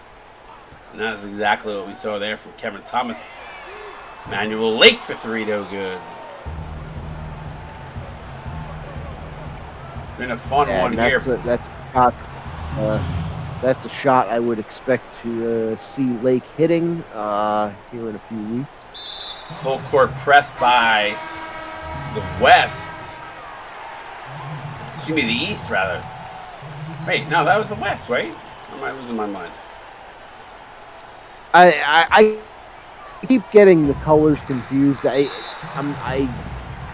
And that's exactly what we saw there from Kevin Thomas. Manuel Lake for 3, no good. It's been a fun one here. That's a shot I would expect to see Lake hitting here in a few weeks. Full court press by the West. Excuse me, the East, rather. Wait, no, that was the West, right? Or am I losing my mind? I keep getting the colors confused. Yeah,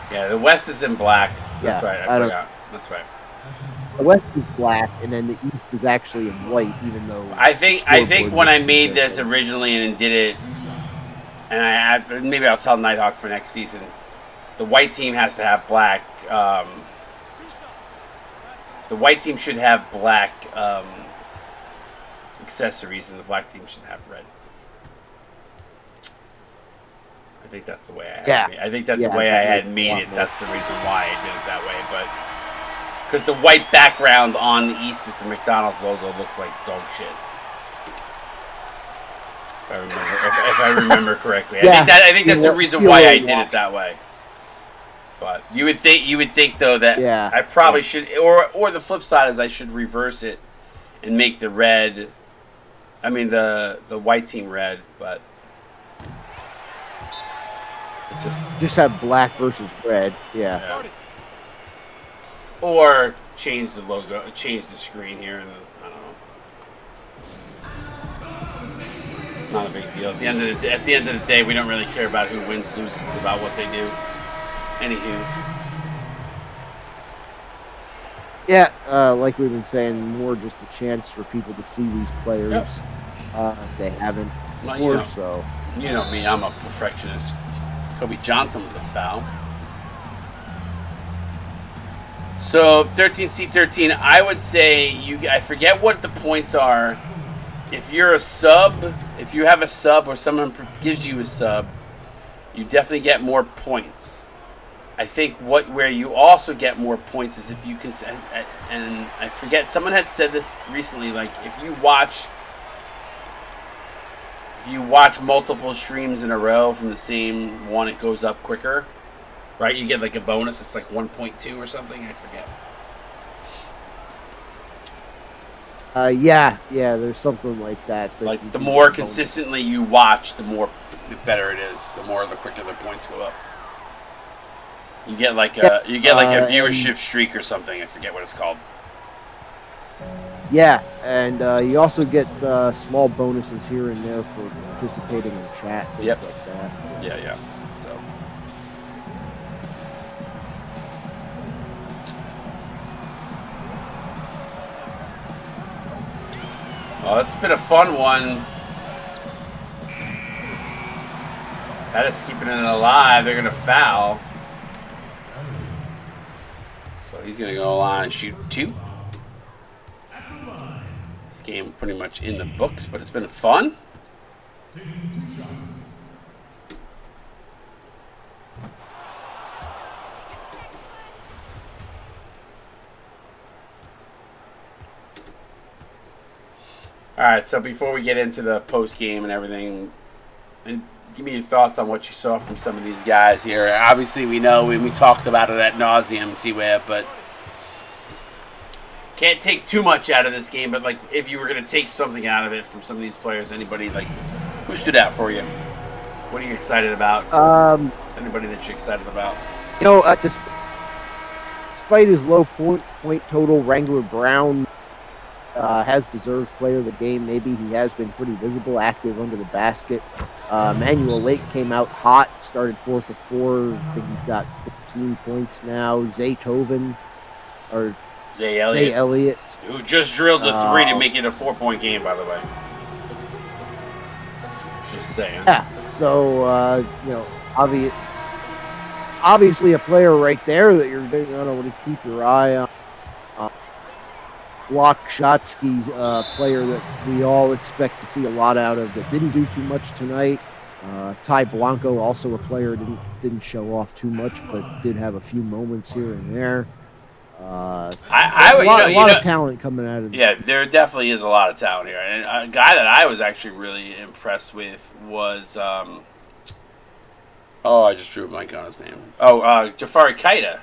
the West is in black. That's right. I forgot. That's right. The West is black, and then the East is actually in white. Even though I think when I made this originally and did it, and maybe I'll tell Nighthawk for next season, the white team has to have black. The white team should have black accessories, and the black team should have red. I think that's the way I had it. I think that's the way I had made it. That's the reason why I did it that way. But because the white background on the East with the McDonald's logo looked like dog shit. If I remember correctly. I think that's the reason why I did it that way. But you would think though that I probably should, or the flip side is I should reverse it and make the red. I mean the white team red, but just have black versus red. Yeah. Or change the logo, change the screen here, and I don't know. It's not a big deal. At the end of the day, we don't really care about who wins, loses. It's about what they do. Anywho. Yeah, like we've been saying, more just a chance for people to see these players. Yep. If they haven't Well, before, so. you know me, I'm a perfectionist. Kobe Johnson with the foul. So 13C13, I would say I forget what the points are. If you're a sub, if you have a sub or someone gives you a sub, you definitely get more points. I think where you also get more points is if you can, and I forget, someone had said this recently, like if you watch multiple streams in a row from the same one, it goes up quicker, right? You get like a bonus. It's like 1.2 or something. I forget. Yeah, there's something like that. Like the more consistently you watch, the better it is. The quicker the points go up. You get like a viewership streak or something. I forget what it's called. Yeah, and you also get small bonuses here and there for participating in chat, things like that. So. Yeah. So. Oh, this has been a fun one. That is keeping it alive. They're going to foul. So he's going to go line and shoot 2. This game pretty much in the books, but it's been fun. All right, so before we get into the post game and everything, and give me your thoughts on what you saw from some of these guys here. Obviously, we know we talked about it ad nauseum, Csba, but can't take too much out of this game. But like, if you were going to take something out of it from some of these players, anybody like who stood out for you? What are you excited about? Anybody that you're excited about? You know, despite his low point total, Wrangler Brown has deserved player of the game. Maybe he has been pretty visible, active under the basket. Manuel Lake came out hot, started 4 for 4. I think he's got 15 points now. Zay Elliott, who just drilled the 3 to make it a 4-point game, by the way. Just saying. Yeah. So you know, obviously a player right there that you're going to want to keep your eye on. Block Shotsky, player that we all expect to see a lot out of, that didn't do too much tonight. Ty Blanco, also a player didn't show off too much, but did have a few moments here and there. A lot of talent coming out of this. Yeah, there definitely is a lot of talent here. And a guy that I was actually really impressed with was I just drew a blank on his name. Jafari Kaita.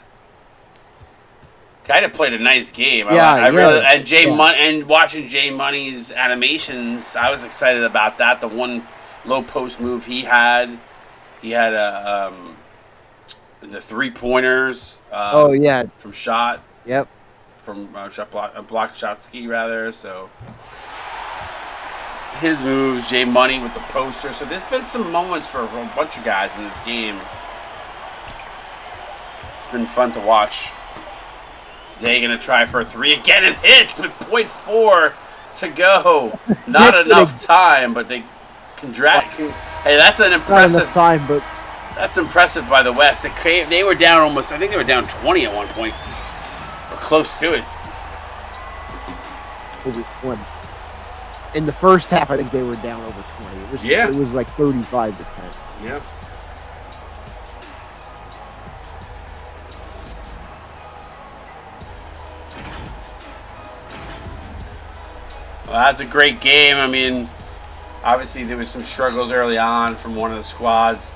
Kaita played a nice game. And watching Jay Money's animations, I was excited about that. The one low post move he had the 3-pointers. From shot. Yep. From block shot ski rather. So his moves, Jay Money with the poster. So there's been some moments for a bunch of guys in this game. It's been fun to watch. Zay gonna try for a 3 again. It hits with 0.4 to go. Not enough time, but they can drag. Hey, that's an impressive. Not enough time, but that's impressive by the West. They were down almost. I think they were down 20 at one point, or close to it. Over 20. In the first half, I think they were down over 20. It was like 35 to 10. Yeah. Well, that's a great game. I mean, obviously there was some struggles early on from one of the squads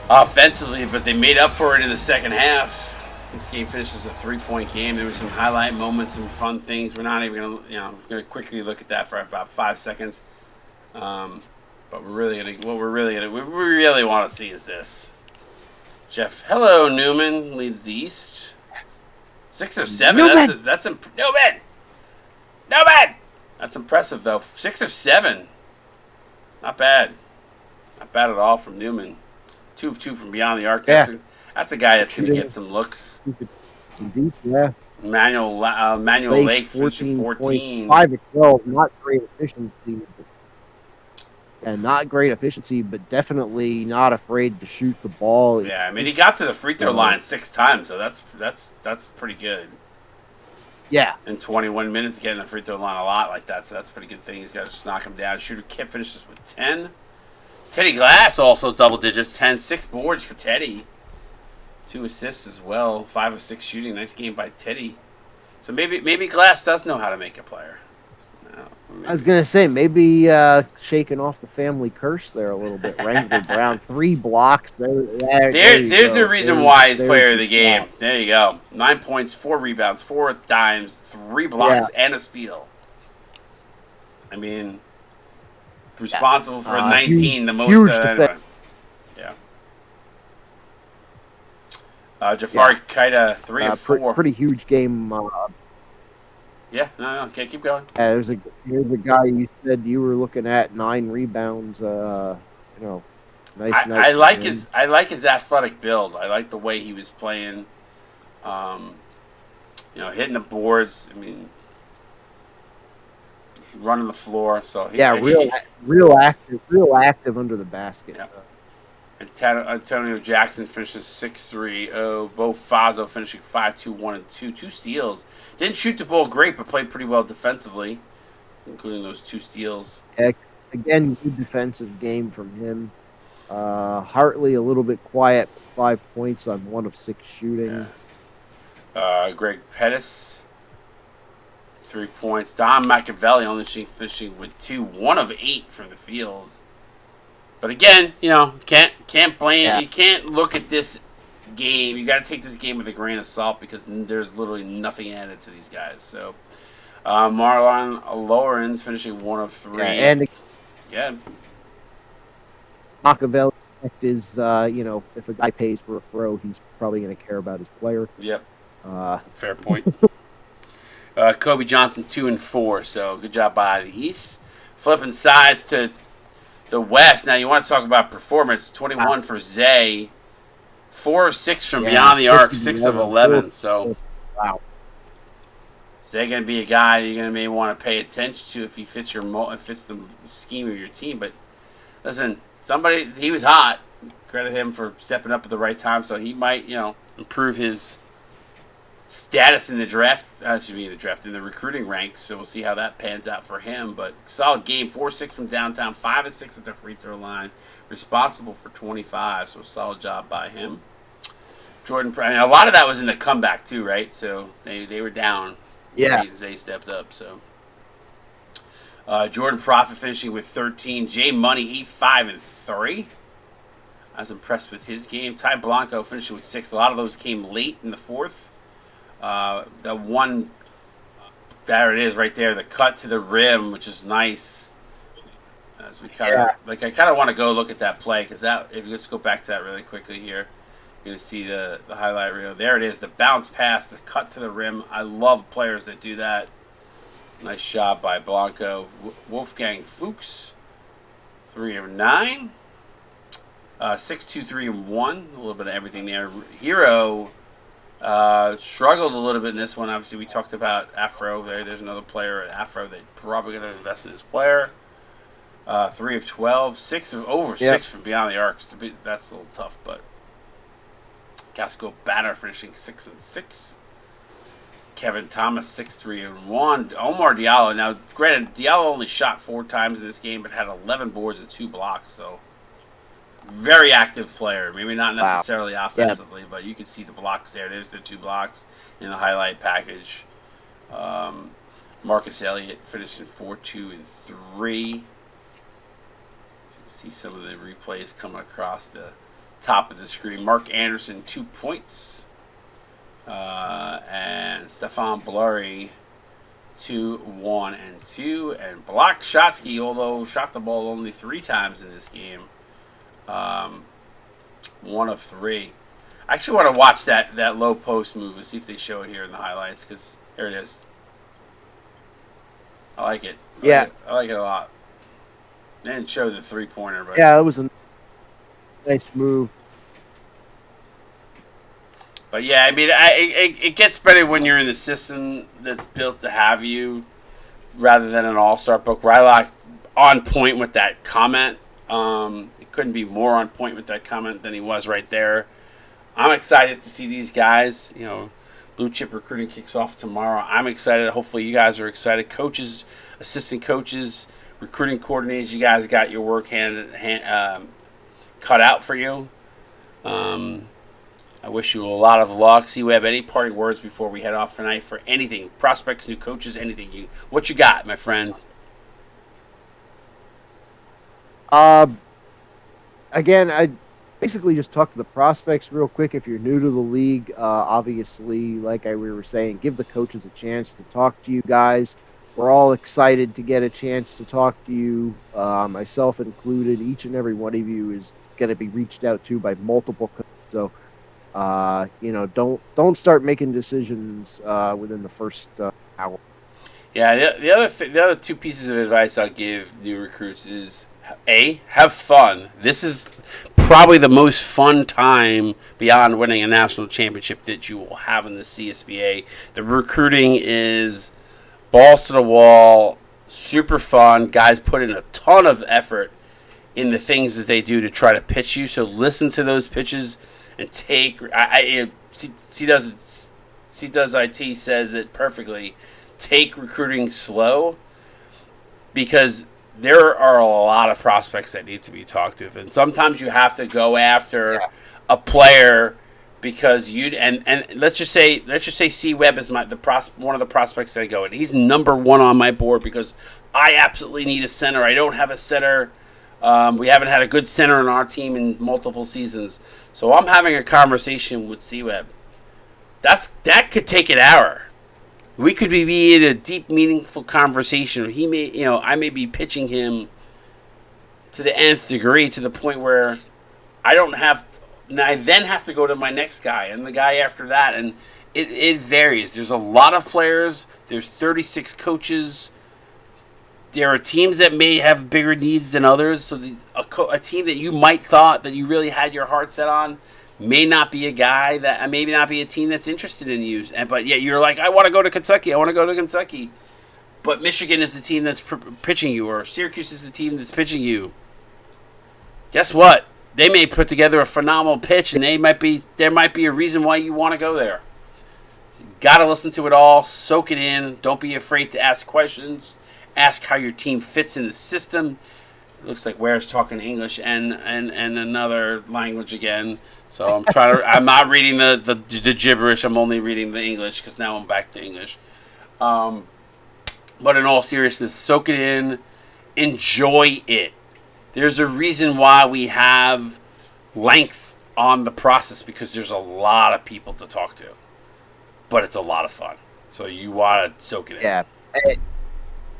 offensively, but they made up for it in the second half. This game finishes a 3-point game. There was some highlight moments, some fun things. We're not even going to quickly look at that for about 5 seconds. But we really want to see is this. Jeff, hello, Newman leads the East. 6 of 7. Newman! Newman! That's impressive, though. 6 of 7. Not bad. Not bad at all from Newman. 2 of 2 from beyond the arc. Yeah. That's a guy that's going to get some looks. Indeed, yeah. Manuel Lake finishing 14. 5 of 12, not great efficiency. And not great efficiency, but definitely not afraid to shoot the ball. Yeah, I mean, he got to the free throw line 6 times, so that's pretty good. Yeah. In 21 minutes, getting the free throw line a lot like that, so that's a pretty good thing. He's got to just knock him down. Shooter Kip finishes with 10. Teddy Glass also double digits, 10. 6 boards for Teddy. 2 assists as well. 5 of 6 shooting. Nice game by Teddy. So maybe Glass does know how to make a player. I was going to say, maybe shaking off the family curse there a little bit. Wrangler Brown, 3 blocks. There's a reason why he's player of the game. There you go. 9 points, 4 rebounds, 4 dimes, 3 blocks, and a steal. I mean, responsible for 19, the most anyway. Yeah. Jafar Kaita, 3 of 4. Pretty huge game. Yeah, no, okay, keep going. Here's a guy you said you were looking at, 9 rebounds. Nice. I like his athletic build. I like the way he was playing. Hitting the boards. I mean, running the floor. So real active under the basket. Yeah. And Antonio Jackson finishes 6-3. Bo Fazo finishing 5-2, 1 and 2. 2 steals. Didn't shoot the ball great, but played pretty well defensively, including those 2 steals. Again, good defensive game from him. Hartley a little bit quiet, 5 points on 1 of 6 shooting. Yeah. Greg Pettis, 3 points. Don Machiavelli only finishing with 2, 1 of 8 from the field. But again, can't blame. Yeah. You can't look at this game. You got to take this game with a grain of salt because there's literally nothing added to these guys. So, Marlon Lawrence finishing 1 of 3. Yeah. Machiavelli is, if a guy pays for a throw, he's probably going to care about his player. Yep. Fair point. Kobe Johnson 2 and 4. So good job by the East. Flipping sides to the West. Now you want to talk about performance. 21 for Zay. 4 of 6 from beyond the arc. 6 of 11. So, wow. Zay going to be a guy you're going to maybe want to pay attention to if he fits the scheme of your team. But listen, he was hot. Credit him for stepping up at the right time. So he might, improve his status in the draft. In the recruiting ranks. So we'll see how that pans out for him. But solid game. 4-6 from downtown. 5 of 6 at the free throw line. Responsible for 25. So solid job by him. Jordan, a lot of that was in the comeback too, right? So they were down. Yeah. Zay stepped up. So Jordan Prophet finishing with 13. Jay Money 8, 5 and 3. I was impressed with his game. Ty Blanco finishing with 6. A lot of those came late in the fourth. The one, there it is right there, the cut to the rim, which is nice. As we I kind of want to go look at that play because if you just go back to that really quickly here, you're gonna see the highlight reel. There it is, the bounce pass, the cut to the rim. I love players that do that. Nice job by Blanco. Wolfgang Fuchs, 3 of 9. 6, 2, 3, and 1. A little bit of everything there. Hero struggled a little bit in this one. Obviously, we talked about Afro there. There's another player at Afro that probably going to invest in this player. 3 of 12. 6 from beyond the arc. That's a little tough, but Gasco Banner finishing 6 and 6. Kevin Thomas 6, 3 and 1. Omar Diallo. Now, granted, Diallo only shot 4 times in this game, but had 11 boards and 2 blocks. So, very active player. Maybe not necessarily offensively, but you can see the blocks there. There's the 2 blocks in the highlight package. Marcus Elliott finishing 4, 2 and 3. You can see some of the replays coming across the top of the screen. Mark Anderson 2 points. And Stefan Blurry 2, 1 and 2. And Block Shotsky, although shot the ball only 3 times in this game. 1 of 3. I actually want to watch that low post move and see if they show it here in the highlights because there it is. I like it. I like it a lot. They didn't show the 3-pointer, but yeah, it was a nice move. But yeah, I mean, it gets better when you're in the system that's built to have you, rather than an all-star book. Rylock on point with that comment. It couldn't be more on point with that comment than he was right there. I'm excited to see these guys. Blue Chip recruiting kicks off tomorrow. I'm excited. Hopefully you guys are excited. Coaches, assistant coaches, recruiting coordinators, you guys got your work cut out for you. I wish you a lot of luck. C-Web, any parting words before we head off tonight for anything? Prospects, new coaches, anything. What you got, my friend? Again, I basically just talk to the prospects real quick. If you're new to the league, obviously, like we were saying, give the coaches a chance to talk to you guys. We're all excited to get a chance to talk to you, myself included. Each and every one of you is going to be reached out to by multiple coaches. So, don't start making decisions within the first hour. Yeah, the other two pieces of advice I'll give new recruits is have fun. This is probably the most fun time beyond winning a national championship that you will have in the CSBA. The recruiting is balls to the wall, super fun. Guys put in a ton of effort in the things that they do to try to pitch you. So listen to those pitches and take. C does IT says it perfectly. Take recruiting slow, because there are a lot of prospects that need to be talked to, and sometimes you have to go after a player because and let's just say C Webb is one of the prospects that I go, and he's number one on my board because I absolutely need a center. I don't have a center. We haven't had a good center on our team in multiple seasons, so I'm having a conversation with C Webb. That could take an hour. We could be in a deep, meaningful conversation. I may be pitching him to the nth degree, to the point where I then have to go to my next guy and the guy after that, and it varies. There's a lot of players. There's 36 coaches. There are teams that may have bigger needs than others. So a team that you might thought that you really had your heart set on may not be a guy that maybe not be a team that's interested in you, but yet you're like, I want to go to Kentucky. I want to go to Kentucky, but Michigan is the team that's pitching you, or Syracuse is the team that's pitching you. Guess what? They may put together a phenomenal pitch, and there might be a reason why you want to go there. So you got to listen to it all, soak it in. Don't be afraid to ask questions. Ask how your team fits in the system. It looks like Ware's talking English and another language again. So I'm not reading the gibberish. I'm only reading the English because now I'm back to English. But in all seriousness, soak it in, enjoy it. There's a reason why we have length on the process, because there's a lot of people to talk to, but it's a lot of fun. So you want to soak it in. Yeah.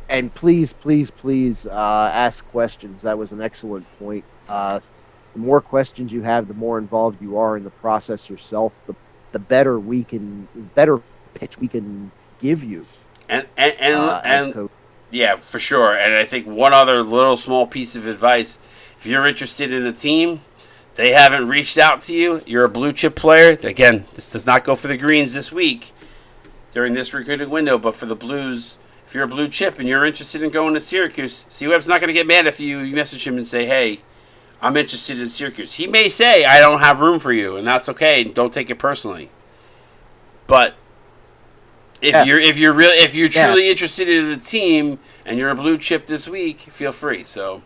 And please, please, please ask questions. That was an excellent point. The more questions you have, the more involved you are in the process yourself, the better pitch we can give you. And yeah, for sure. And I think one other little small piece of advice: if you're interested in a team, they haven't reached out to you, you're a blue chip player. Again, this does not go for the Greens this week during this recruiting window, but for the Blues. If you're a blue chip and you're interested in going to Syracuse, C-Web's not going to get mad if you message him and say, hey, I'm interested in Syracuse. He may say, I don't have room for you, and that's okay. Don't take it personally. But if you're truly interested in the team and you're a blue chip this week, feel free. So,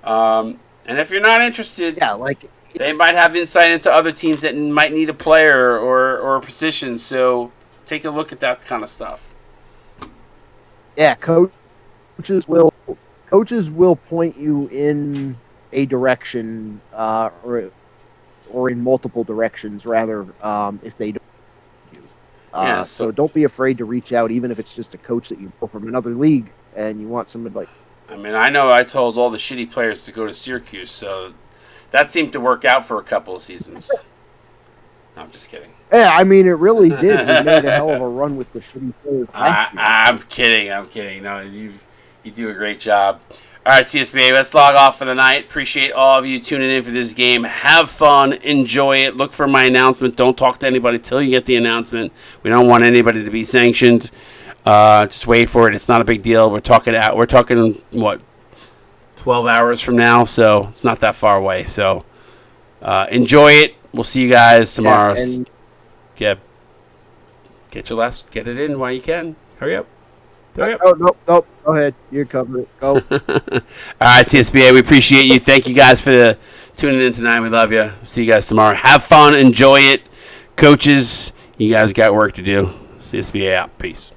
and if you're not interested, they might have insight into other teams that might need a player or a position. So take a look at that kind of stuff. Yeah, coaches will point you in a direction, or in multiple directions, rather, if they don't. So don't be afraid to reach out, even if it's just a coach that you know from another league and you want some advice. I mean, I know I told all the shitty players to go to Syracuse, so that seemed to work out for a couple of seasons. No, I'm just kidding. Yeah, I mean, it really did. We made a hell of a run with the shitty players. I'm kidding. No, you do a great job. All right, CSBA, let's log off for the night. Appreciate all of you tuning in for this game. Have fun. Enjoy it. Look for my announcement. Don't talk to anybody till you get the announcement. We don't want anybody to be sanctioned. Just wait for it. It's not a big deal. We're talking, what, 12 hours from now, so it's not that far away. So enjoy it. We'll see you guys tomorrow. Yeah. Get it in while you can. Hurry up. Nope. Go ahead. You're covering it. Go. All right, CSBA, we appreciate you. Thank you guys for tuning in tonight. We love you. See you guys tomorrow. Have fun. Enjoy it. Coaches, you guys got work to do. CSBA out. Peace.